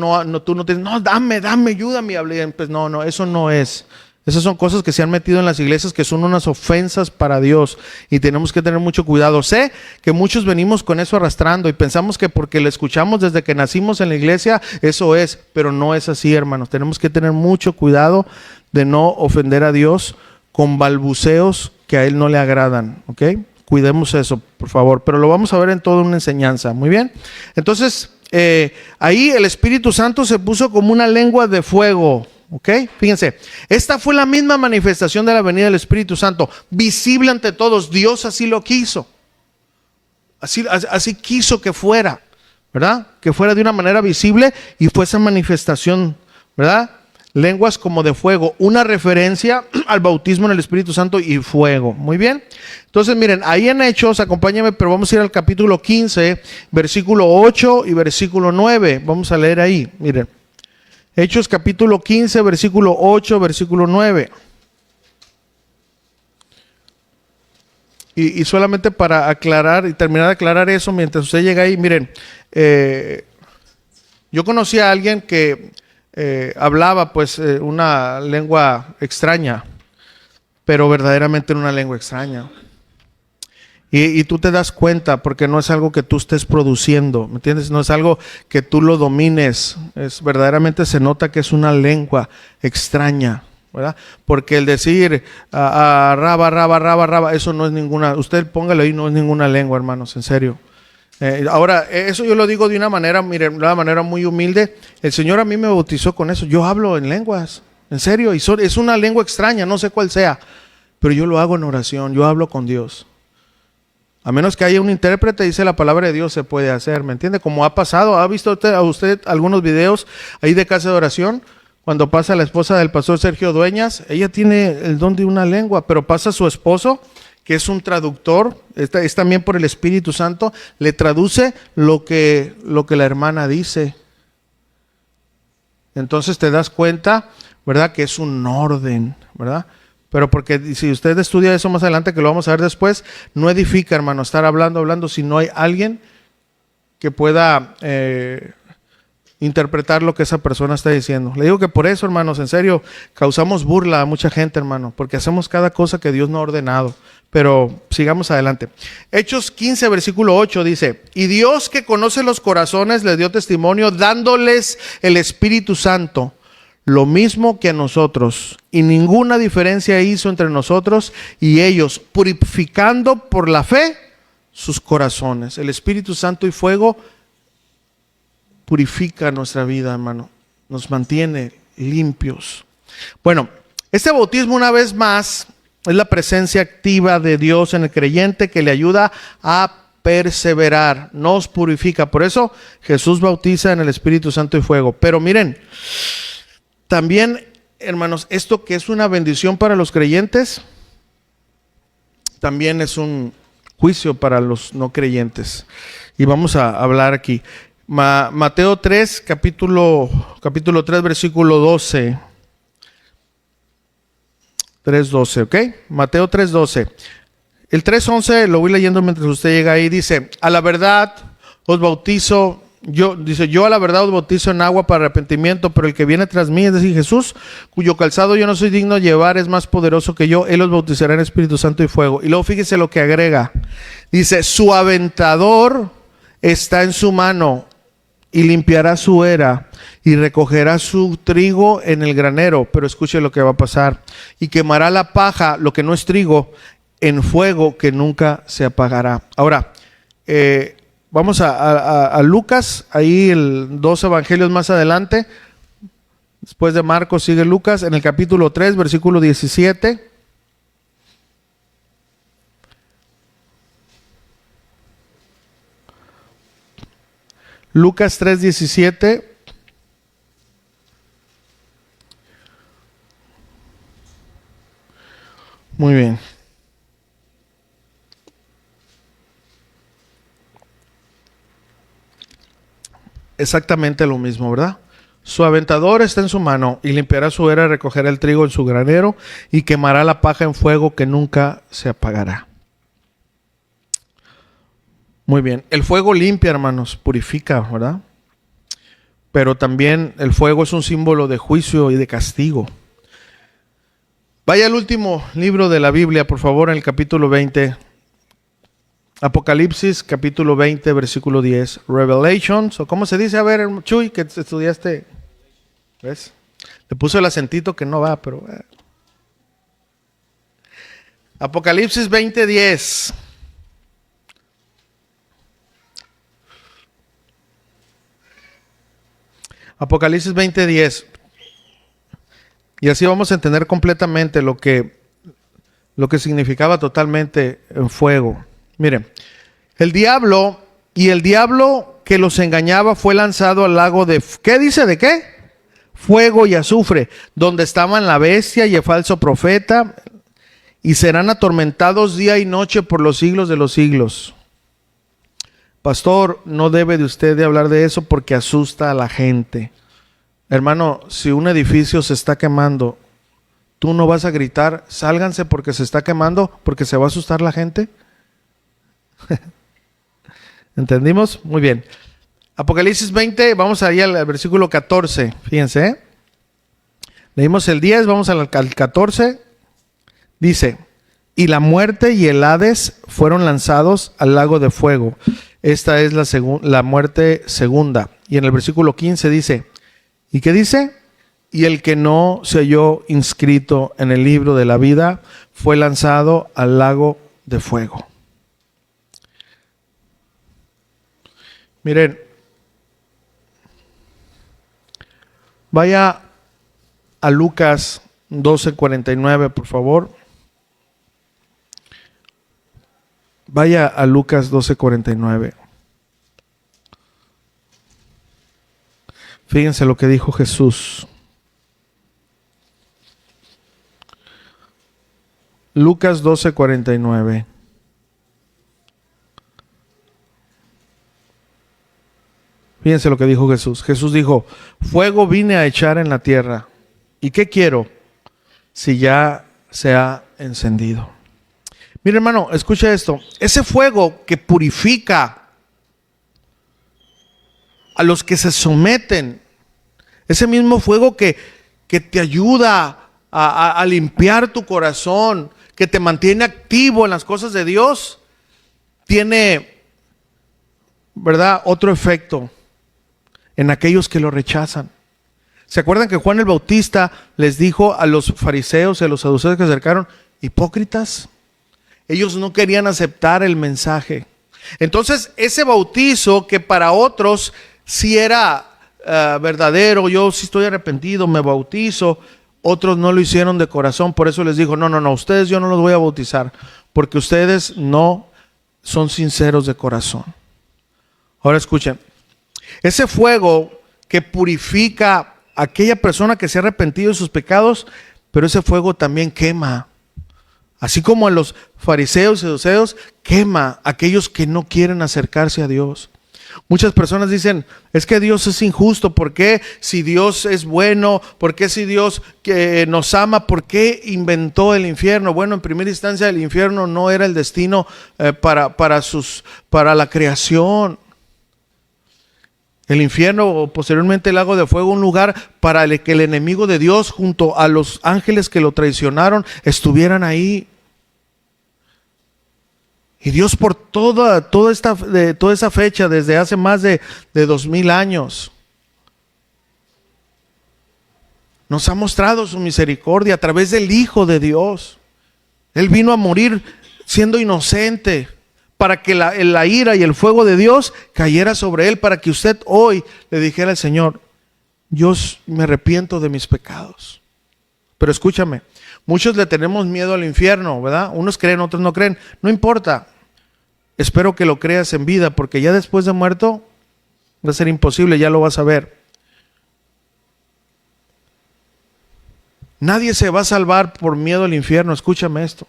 tú no tienes, no, dame, ayúdame a hablar. Pues no, eso no es. Esas son cosas que se han metido en las iglesias que son unas ofensas para Dios y tenemos que tener mucho cuidado. Sé que muchos venimos con eso arrastrando y pensamos que porque lo escuchamos desde que nacimos en la iglesia, eso es, pero no es así, hermanos. Tenemos que tener mucho cuidado de no ofender a Dios con balbuceos que a Él no le agradan, ¿ok? Cuidemos eso, por favor, pero lo vamos a ver en toda una enseñanza, ¿muy bien? Entonces, ahí el Espíritu Santo se puso como una lengua de fuego. ¿Ok? Fíjense, esta fue la misma manifestación de la venida del Espíritu Santo, visible ante todos. Dios así lo quiso. Así quiso que fuera, ¿verdad? Que fuera de una manera visible y fue esa manifestación, ¿verdad? Lenguas como de fuego, una referencia al bautismo en el Espíritu Santo y fuego. Muy bien. Entonces, miren, ahí en Hechos, acompáñenme, pero vamos a ir al capítulo 15, versículo 8 y versículo 9. Vamos a leer ahí, miren. Hechos capítulo 15, versículo 8, versículo 9. Y solamente para aclarar y terminar de aclarar eso, mientras usted llega ahí, miren, yo conocí a alguien que hablaba pues una lengua extraña, pero verdaderamente era una lengua extraña. Y tú te das cuenta porque no es algo que tú estés produciendo, ¿me entiendes? No es algo que tú lo domines, verdaderamente se nota que es una lengua extraña, ¿verdad? Porque el decir raba, eso no es ninguna, usted póngalo ahí, no es ninguna lengua, hermanos, en serio. Ahora, eso yo lo digo de una manera, miren, de una manera muy humilde. El Señor a mí me bautizó con eso, yo hablo en lenguas, en serio, y es una lengua extraña, no sé cuál sea, pero yo lo hago en oración, yo hablo con Dios. A menos que haya un intérprete, dice la palabra de Dios, se puede hacer, ¿me entiende? Como ha pasado, ¿ha visto usted algunos videos ahí de casa de oración? Cuando pasa la esposa del pastor Sergio Dueñas, ella tiene el don de una lengua, pero pasa su esposo, que es un traductor, es también por el Espíritu Santo, le traduce lo que la hermana dice. Entonces te das cuenta, ¿verdad? Que es un orden, ¿verdad? Pero porque si usted estudia eso más adelante, que lo vamos a ver después, no edifica, hermano, estar hablando, si no hay alguien que pueda interpretar lo que esa persona está diciendo. Le digo que por eso, hermanos, en serio, causamos burla a mucha gente, hermano, porque hacemos cada cosa que Dios no ha ordenado. Pero sigamos adelante. Hechos 15, versículo 8 dice, y Dios que conoce los corazones les dio testimonio dándoles el Espíritu Santo, lo mismo que a nosotros, y ninguna diferencia hizo entre nosotros y ellos, purificando por la fe sus corazones. El Espíritu Santo y fuego purifica nuestra vida, hermano. Nos mantiene limpios. Bueno, este bautismo, una vez más, es la presencia activa de Dios en el creyente que le ayuda a perseverar, nos purifica. Por eso Jesús bautiza en el Espíritu Santo y fuego. Pero miren, también, hermanos, esto que es una bendición para los creyentes, también es un juicio para los no creyentes. Y vamos a hablar aquí. Mateo 3, capítulo 3, versículo 12. 3:12, ¿ok? Mateo 3:12. El 3:11 lo voy leyendo mientras usted llega ahí. Dice, a la verdad os bautizo, yo a la verdad os bautizo en agua para arrepentimiento, pero el que viene tras mí, es decir, Jesús, cuyo calzado yo no soy digno de llevar, es más poderoso que yo. Él os bautizará en Espíritu Santo y fuego. Y luego fíjese lo que agrega. Dice, su aventador está en su mano y limpiará su era y recogerá su trigo en el granero. Pero escuche lo que va a pasar. Y quemará la paja, lo que no es trigo, en fuego que nunca se apagará. Ahora, vamos a Lucas, ahí dos evangelios más adelante. Después de Marcos sigue Lucas, en el capítulo 3, versículo 17. Lucas 3:17. Muy bien. Exactamente lo mismo, ¿verdad? Su aventador está en su mano y limpiará su era, recogerá el trigo en su granero y quemará la paja en fuego que nunca se apagará. Muy bien. El fuego limpia, hermanos, purifica, ¿verdad? Pero también el fuego es un símbolo de juicio y de castigo. Vaya al último libro de la Biblia, por favor, en el capítulo 20. Apocalipsis, capítulo 20, versículo 10. Revelations, o ¿cómo se dice? A ver, Chuy, que estudiaste. ¿Ves? Le puso el acentito que no va, pero... Apocalipsis 20, 10. Apocalipsis 20, 10. Y así vamos a entender completamente lo que significaba totalmente el fuego. Miren, el diablo que los engañaba fue lanzado al lago de... ¿Qué dice? ¿De qué? Fuego y azufre, donde estaban la bestia y el falso profeta, y serán atormentados día y noche por los siglos de los siglos. Pastor, no debe de usted de hablar de eso porque asusta a la gente. Hermano, si un edificio se está quemando, ¿tú no vas a gritar, sálganse porque se está quemando, porque se va a asustar la gente? ¿Entendimos? Muy bien. Apocalipsis 20, vamos ahí al versículo 14. Fíjense, leímos el 10, vamos al 14. Dice, y la muerte y el Hades fueron lanzados al lago de fuego. Esta es la muerte segunda. Y en el versículo 15 dice, ¿y qué dice? Y el que no se halló inscrito en el libro de la vida fue lanzado al lago de fuego. Miren, vaya a Lucas 12:49, por favor. Vaya a Lucas 12:49. Fíjense lo que dijo Jesús. Lucas 12:49. Fíjense lo que dijo Jesús. Jesús dijo, fuego vine a echar en la tierra. ¿Y qué quiero? Si ya se ha encendido. Mire, hermano, escucha esto. Ese fuego que purifica a los que se someten, ese mismo fuego que te ayuda a limpiar tu corazón, que te mantiene activo en las cosas de Dios, tiene, ¿verdad?, otro efecto en aquellos que lo rechazan. ¿Se acuerdan que Juan el Bautista les dijo a los fariseos y a los saduceos que se acercaron, hipócritas? Ellos no querían aceptar el mensaje. Entonces, ese bautizo que para otros sí era verdadero, yo sí estoy arrepentido, me bautizo, otros no lo hicieron de corazón. Por eso les dijo, no, ustedes yo no los voy a bautizar, porque ustedes no son sinceros de corazón. Ahora escuchen, ese fuego que purifica a aquella persona que se ha arrepentido de sus pecados, pero ese fuego también quema. Así como a los fariseos y saduceos, quema a aquellos que no quieren acercarse a Dios. Muchas personas dicen, es que Dios es injusto. ¿Por qué? Si Dios es bueno, ¿por qué si Dios que nos ama, por qué inventó el infierno? Bueno, en primera instancia el infierno no era el destino para la creación. El infierno o posteriormente el lago de fuego, un lugar para que el enemigo de Dios junto a los ángeles que lo traicionaron estuvieran ahí. Y Dios por toda esa fecha, desde hace más de 2000 años, nos ha mostrado su misericordia a través del Hijo de Dios. Él vino a morir siendo inocente, para que la ira y el fuego de Dios cayera sobre él, para que usted hoy le dijera al Señor, yo me arrepiento de mis pecados. Pero escúchame, muchos le tenemos miedo al infierno, ¿verdad? Unos creen, otros no creen. No importa. Espero que lo creas en vida, porque ya después de muerto va a ser imposible, ya lo vas a ver. Nadie se va a salvar por miedo al infierno. Escúchame esto.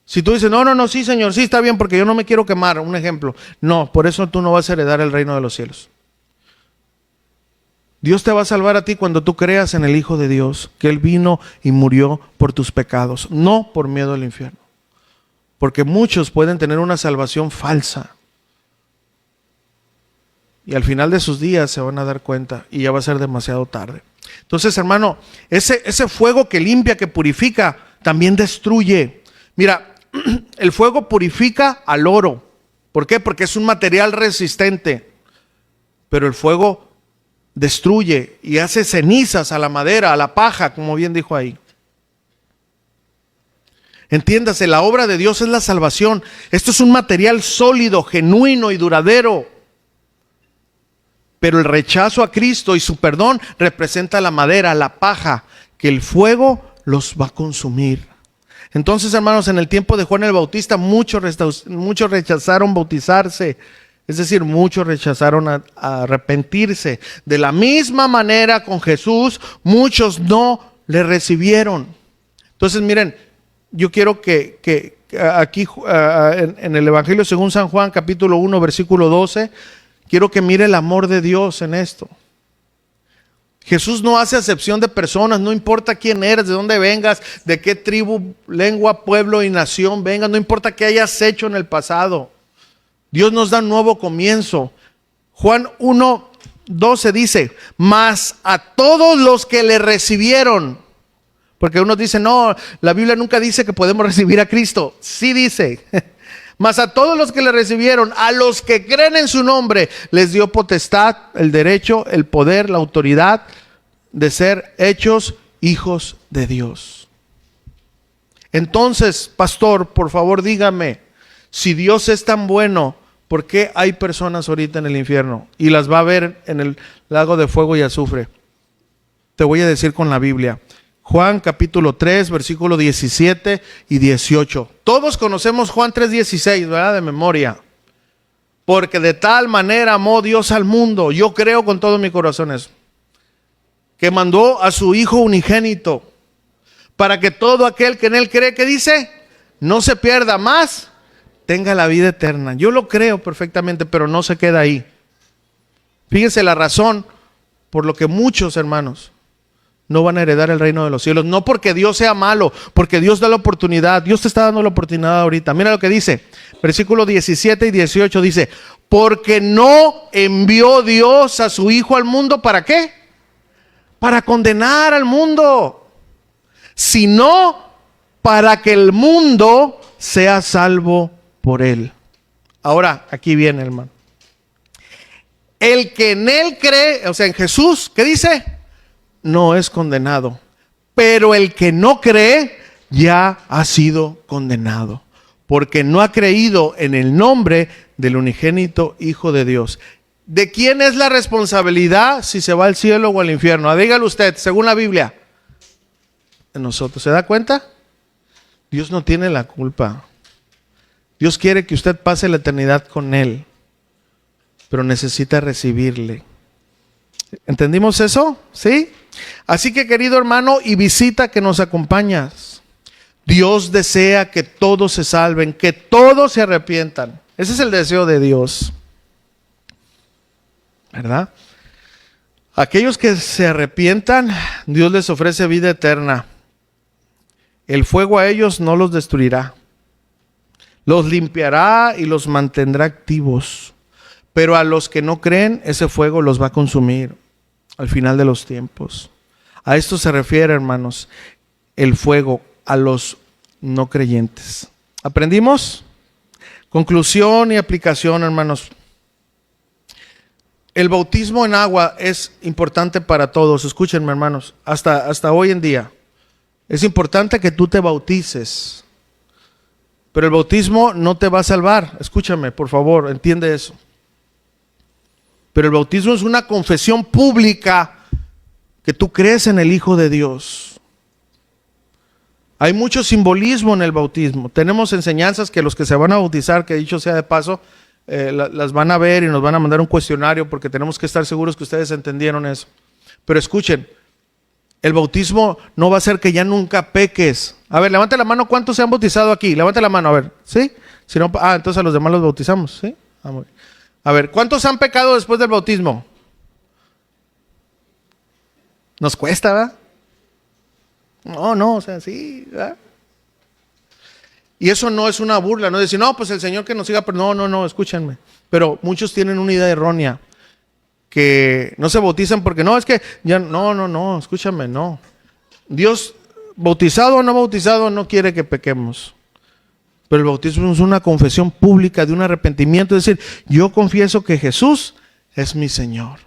Si tú dices, no, sí Señor, sí está bien porque yo no me quiero quemar, un ejemplo. No, por eso tú no vas a heredar el reino de los cielos. Dios te va a salvar a ti cuando tú creas en el Hijo de Dios, que Él vino y murió por tus pecados, no por miedo al infierno. Porque muchos pueden tener una salvación falsa. Y al final de sus días se van a dar cuenta y ya va a ser demasiado tarde. Entonces, hermano, ese fuego que limpia, que purifica, también destruye. Mira, el fuego purifica al oro. ¿Por qué? Porque es un material resistente. Pero el fuego destruye y hace cenizas a la madera, a la paja, como bien dijo ahí. Entiéndase, la obra de Dios es la salvación. Esto es un material sólido, genuino y duradero. Pero el rechazo a Cristo y su perdón representa la madera, la paja, que el fuego los va a consumir. Entonces, hermanos, en el tiempo de Juan el Bautista, muchos rechazaron bautizarse. Es decir, muchos rechazaron a arrepentirse. De la misma manera con Jesús, muchos no le recibieron. Entonces, miren, yo quiero que aquí en el Evangelio según San Juan, capítulo 1, versículo 12, quiero que mire el amor de Dios en esto. Jesús no hace acepción de personas, no importa quién eres, de dónde vengas, de qué tribu, lengua, pueblo y nación vengas, no importa qué hayas hecho en el pasado. Dios nos da un nuevo comienzo. Juan 1:12 dice, mas a todos los que le recibieron, porque unos dicen, no, la Biblia nunca dice que podemos recibir a Cristo. Sí dice, mas a todos los que le recibieron, a los que creen en su nombre, les dio potestad, el derecho, el poder, la autoridad de ser hechos hijos de Dios. Entonces, pastor, por favor dígame, si Dios es tan bueno, ¿por qué hay personas ahorita en el infierno? Y las va a ver en el lago de fuego y azufre. Te voy a decir con la Biblia. Juan capítulo 3, versículo 17 y 18. Todos conocemos Juan 3:16, ¿verdad? De memoria. Porque de tal manera amó Dios al mundo. Yo creo con todo mi corazón eso. Que mandó a su Hijo unigénito. Para que todo aquel que en Él cree, ¿qué dice? No se pierda más, tenga la vida eterna. Yo lo creo perfectamente, pero no se queda ahí. Fíjense la razón por lo que muchos hermanos no van a heredar el reino de los cielos. No porque Dios sea malo, porque Dios da la oportunidad. Dios te está dando la oportunidad ahorita. Mira lo que dice, versículos 17 y 18 dice, porque no envió Dios a su Hijo al mundo, ¿para qué? Para condenar al mundo, sino para que el mundo sea salvo por él. Ahora, aquí viene, hermano. El que en Él cree, o sea, en Jesús, ¿qué dice? no es condenado, pero el que no cree ya ha sido condenado, porque no ha creído en el nombre del unigénito Hijo de Dios. ¿De quién es la responsabilidad si se va al cielo o al infierno? Dígalo usted, según la Biblia. De nosotros. ¿Se da cuenta? Dios no tiene la culpa. Dios quiere que usted pase la eternidad con Él, pero necesita recibirle. ¿Entendimos eso? ¿Sí? Así que, querido hermano y visita que nos acompañas, Dios desea que todos se salven, que todos se arrepientan. Ese es el deseo de Dios, ¿verdad? Aquellos que se arrepientan, Dios les ofrece vida eterna. El fuego a ellos no los destruirá. Los limpiará y los mantendrá activos. Pero a los que no creen, ese fuego los va a consumir al final de los tiempos. A esto se refiere, hermanos, el fuego a los no creyentes. ¿Aprendimos? Conclusión y aplicación, hermanos. El bautismo en agua es importante para todos. Escúchenme, hermanos, hasta hoy en día. Es importante que tú te bautices. Pero el bautismo no te va a salvar. Escúchame, por favor, entiende eso. Pero el bautismo es una confesión pública que tú crees en el Hijo de Dios. Hay mucho simbolismo en el bautismo. Tenemos enseñanzas que los que se van a bautizar, que dicho sea de paso, las van a ver y nos van a mandar un cuestionario porque tenemos que estar seguros que ustedes entendieron eso. Pero escuchen, el bautismo no va a ser que ya nunca peques. A ver, levante la mano, ¿cuántos se han bautizado aquí? Levante la mano, a ver, ¿sí? Si no, entonces a los demás los bautizamos, ¿sí? Muy bien. A ver, ¿cuántos han pecado después del bautismo? Nos cuesta, ¿verdad? No, o sea, sí, ¿verdad? Y eso no es una burla, no es decir, no, pues el Señor que nos siga, pero no, escúchenme. Pero muchos tienen una idea errónea, que no se bautizan porque no, es que ya, no, escúchame, no. Dios, bautizado o no bautizado, no quiere que pequemos. Pero el bautismo es una confesión pública de un arrepentimiento, es decir, yo confieso que Jesús es mi Señor.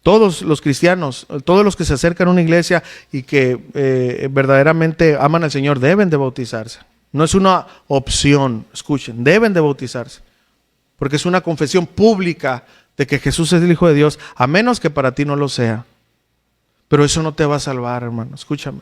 Todos los cristianos, todos los que se acercan a una iglesia y que verdaderamente aman al Señor deben de bautizarse. No es una opción, escuchen, deben de bautizarse. Porque es una confesión pública de que Jesús es el Hijo de Dios, a menos que para ti no lo sea. Pero eso no te va a salvar, hermano, escúchame.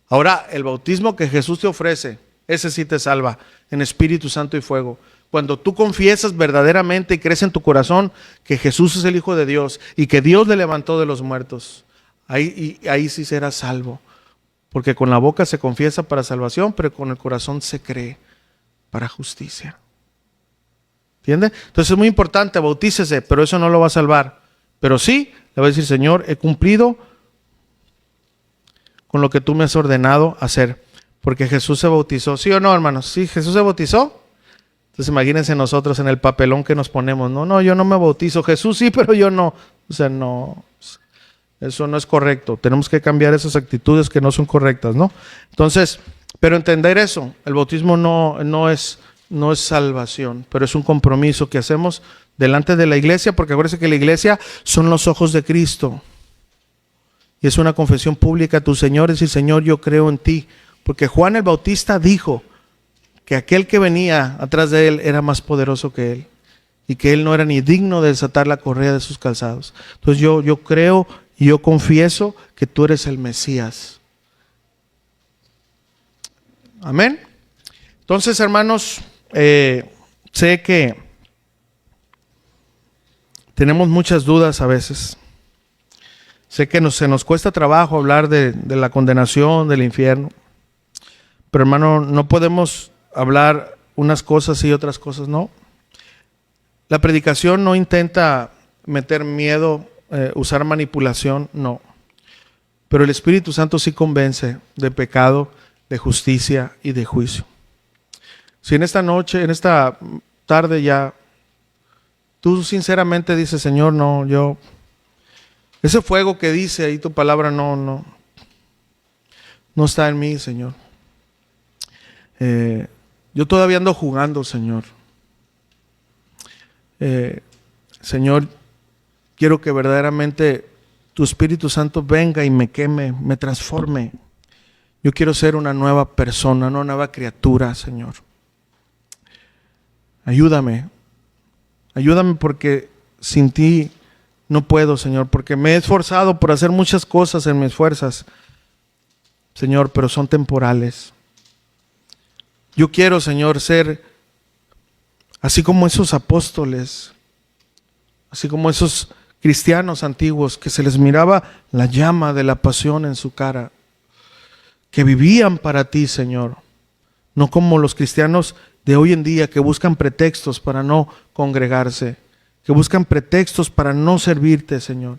Ahora, el bautismo que Jesús te ofrece, ese sí te salva, en Espíritu Santo y fuego. Cuando tú confiesas verdaderamente y crees en tu corazón que Jesús es el Hijo de Dios y que Dios le levantó de los muertos, ahí sí serás salvo. Porque con la boca se confiesa para salvación, pero con el corazón se cree para justicia. ¿Entiende? Entonces es muy importante, bautícese, pero eso no lo va a salvar. Pero sí, le va a decir, Señor, he cumplido con lo que tú me has ordenado hacer. Porque Jesús se bautizó. ¿Sí o no, hermanos? Sí, Jesús se bautizó. Entonces imagínense nosotros en el papelón que nos ponemos. No, yo no me bautizo. Jesús sí, pero yo no. O sea, no. Eso no es correcto. Tenemos que cambiar esas actitudes que no son correctas, ¿no? Entonces, pero entender eso. El bautismo no es salvación, pero es un compromiso que hacemos delante de la iglesia, porque acuérdense que la iglesia son los ojos de Cristo. Y es una confesión pública a tu Señor, es decir, Señor, yo creo en ti. Porque Juan el Bautista dijo que aquel que venía atrás de él era más poderoso que él y que él no era ni digno de desatar la correa de sus calzados. Entonces yo creo y yo confieso que tú eres el Mesías. Amén. Entonces, hermanos, sé que tenemos muchas dudas a veces. Sé que se nos cuesta trabajo hablar de la condenación, del infierno. Pero hermano, no podemos hablar unas cosas y otras cosas no. La predicación no intenta meter miedo, usar manipulación, no. Pero el Espíritu Santo sí convence de pecado, de justicia y de juicio. Si en esta noche, en esta tarde ya, tú sinceramente dices, Señor, no, yo, ese fuego que dice ahí tu palabra no está en mí, Señor. Yo todavía ando jugando, Señor. Señor, quiero que verdaderamente tu Espíritu Santo venga y me queme, me transforme. Yo quiero ser una nueva persona, una nueva criatura, Señor. Ayúdame. Ayúdame porque sin ti no puedo, Señor, porque me he esforzado por hacer muchas cosas en mis fuerzas, Señor, pero son temporales. Yo quiero, Señor, ser así como esos apóstoles, así como esos cristianos antiguos que se les miraba la llama de la pasión en su cara, que vivían para ti, Señor, no como los cristianos de hoy en día que buscan pretextos para no congregarse, que buscan pretextos para no servirte, Señor.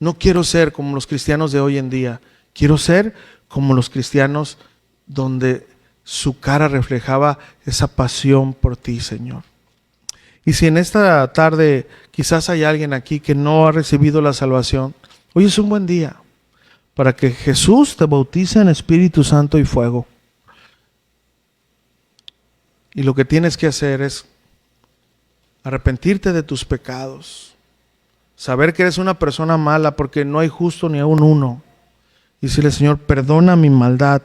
No quiero ser como los cristianos de hoy en día, quiero ser como los cristianos donde su cara reflejaba esa pasión por ti, Señor. Y si en esta tarde quizás hay alguien aquí que no ha recibido la salvación, hoy es un buen día para que Jesús te bautice en Espíritu Santo y fuego. Y lo que tienes que hacer es arrepentirte de tus pecados, saber que eres una persona mala porque no hay justo ni aun uno, y decirle: Señor, perdona mi maldad,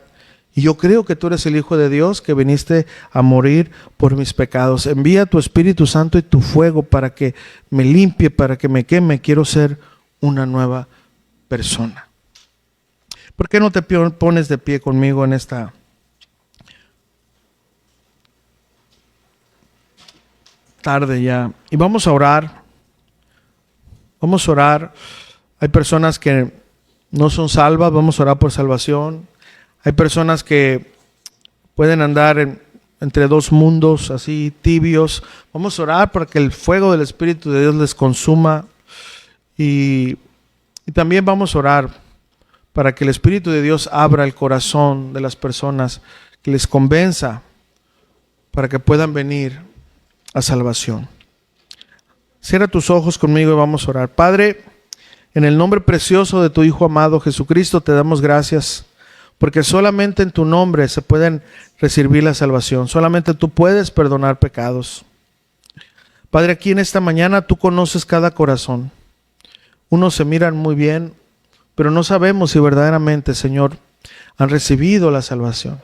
y yo creo que tú eres el Hijo de Dios, que viniste a morir por mis pecados. Envía tu Espíritu Santo y tu fuego para que me limpie, para que me queme. Quiero ser una nueva persona. ¿Por qué no te pones de pie conmigo en esta tarde ya? Y vamos a orar. Vamos a orar. Hay personas que no son salvas, vamos a orar por salvación. Hay personas que pueden andar entre dos mundos así tibios. Vamos a orar para que el fuego del Espíritu de Dios les consuma. Y también vamos a orar para que el Espíritu de Dios abra el corazón de las personas, que les convenza para que puedan venir a salvación. Cierra tus ojos conmigo y vamos a orar. Padre, en el nombre precioso de tu Hijo amado Jesucristo, te damos gracias, porque solamente en tu nombre se pueden recibir la salvación. Solamente tú puedes perdonar pecados. Padre, aquí en esta mañana tú conoces cada corazón. Unos se miran muy bien, pero no sabemos si verdaderamente, Señor, han recibido la salvación.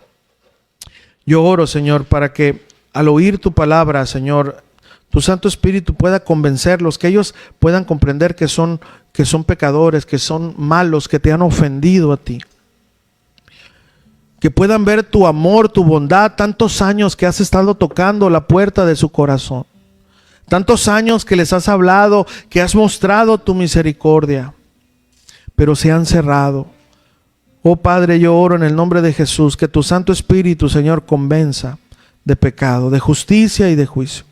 Yo oro, Señor, para que al oír tu palabra, Señor, tu Santo Espíritu pueda convencerlos, que ellos puedan comprender que son pecadores, que son malos, que te han ofendido a ti. Que puedan ver tu amor, tu bondad, tantos años que has estado tocando la puerta de su corazón. Tantos años que les has hablado, que has mostrado tu misericordia, pero se han cerrado. Oh Padre, yo oro en el nombre de Jesús, que tu Santo Espíritu, Señor, convenza de pecado, de justicia y de juicio,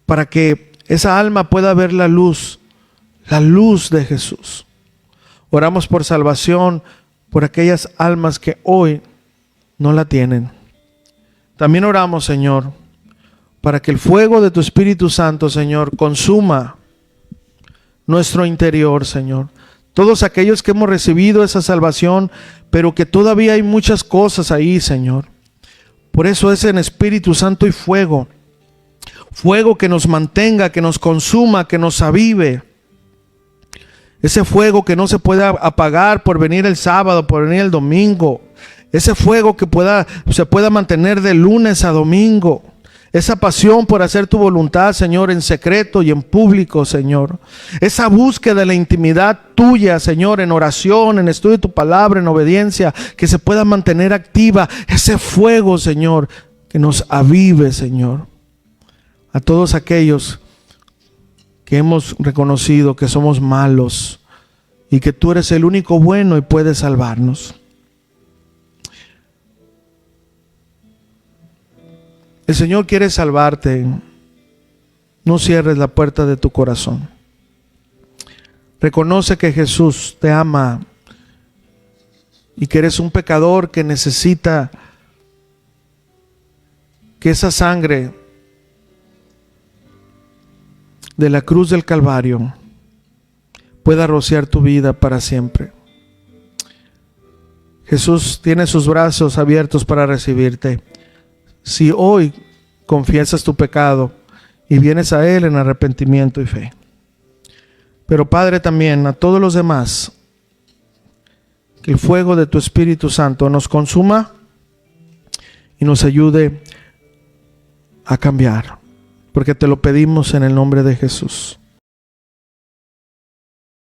para que esa alma pueda ver la luz de Jesús. Oramos por salvación por aquellas almas que hoy no la tienen. También oramos, Señor, para que el fuego de tu Espíritu Santo, Señor, consuma nuestro interior, Señor. Todos aquellos que hemos recibido esa salvación, pero que todavía hay muchas cosas ahí, Señor. Por eso es en Espíritu Santo y fuego. Fuego que nos mantenga, que nos consuma, que nos avive. Ese fuego que no se pueda apagar por venir el sábado, por venir el domingo. Ese fuego que se pueda mantener de lunes a domingo. Esa pasión por hacer tu voluntad, Señor, en secreto y en público, Señor. Esa búsqueda de la intimidad tuya, Señor, en oración, en estudio de tu palabra, en obediencia, que se pueda mantener activa. Ese fuego, Señor, que nos avive, Señor. A todos aquellos que hemos reconocido que somos malos y que tú eres el único bueno y puedes salvarnos. El Señor quiere salvarte. No cierres la puerta de tu corazón. Reconoce que Jesús te ama y que eres un pecador que necesita que esa sangre de la cruz del Calvario pueda rociar tu vida para siempre. Jesús tiene sus brazos abiertos para recibirte. Si hoy confiesas tu pecado y vienes a Él en arrepentimiento y fe. Pero Padre, también a todos los demás, que el fuego de tu Espíritu Santo nos consuma y nos ayude a cambiar, porque te lo pedimos en el nombre de Jesús.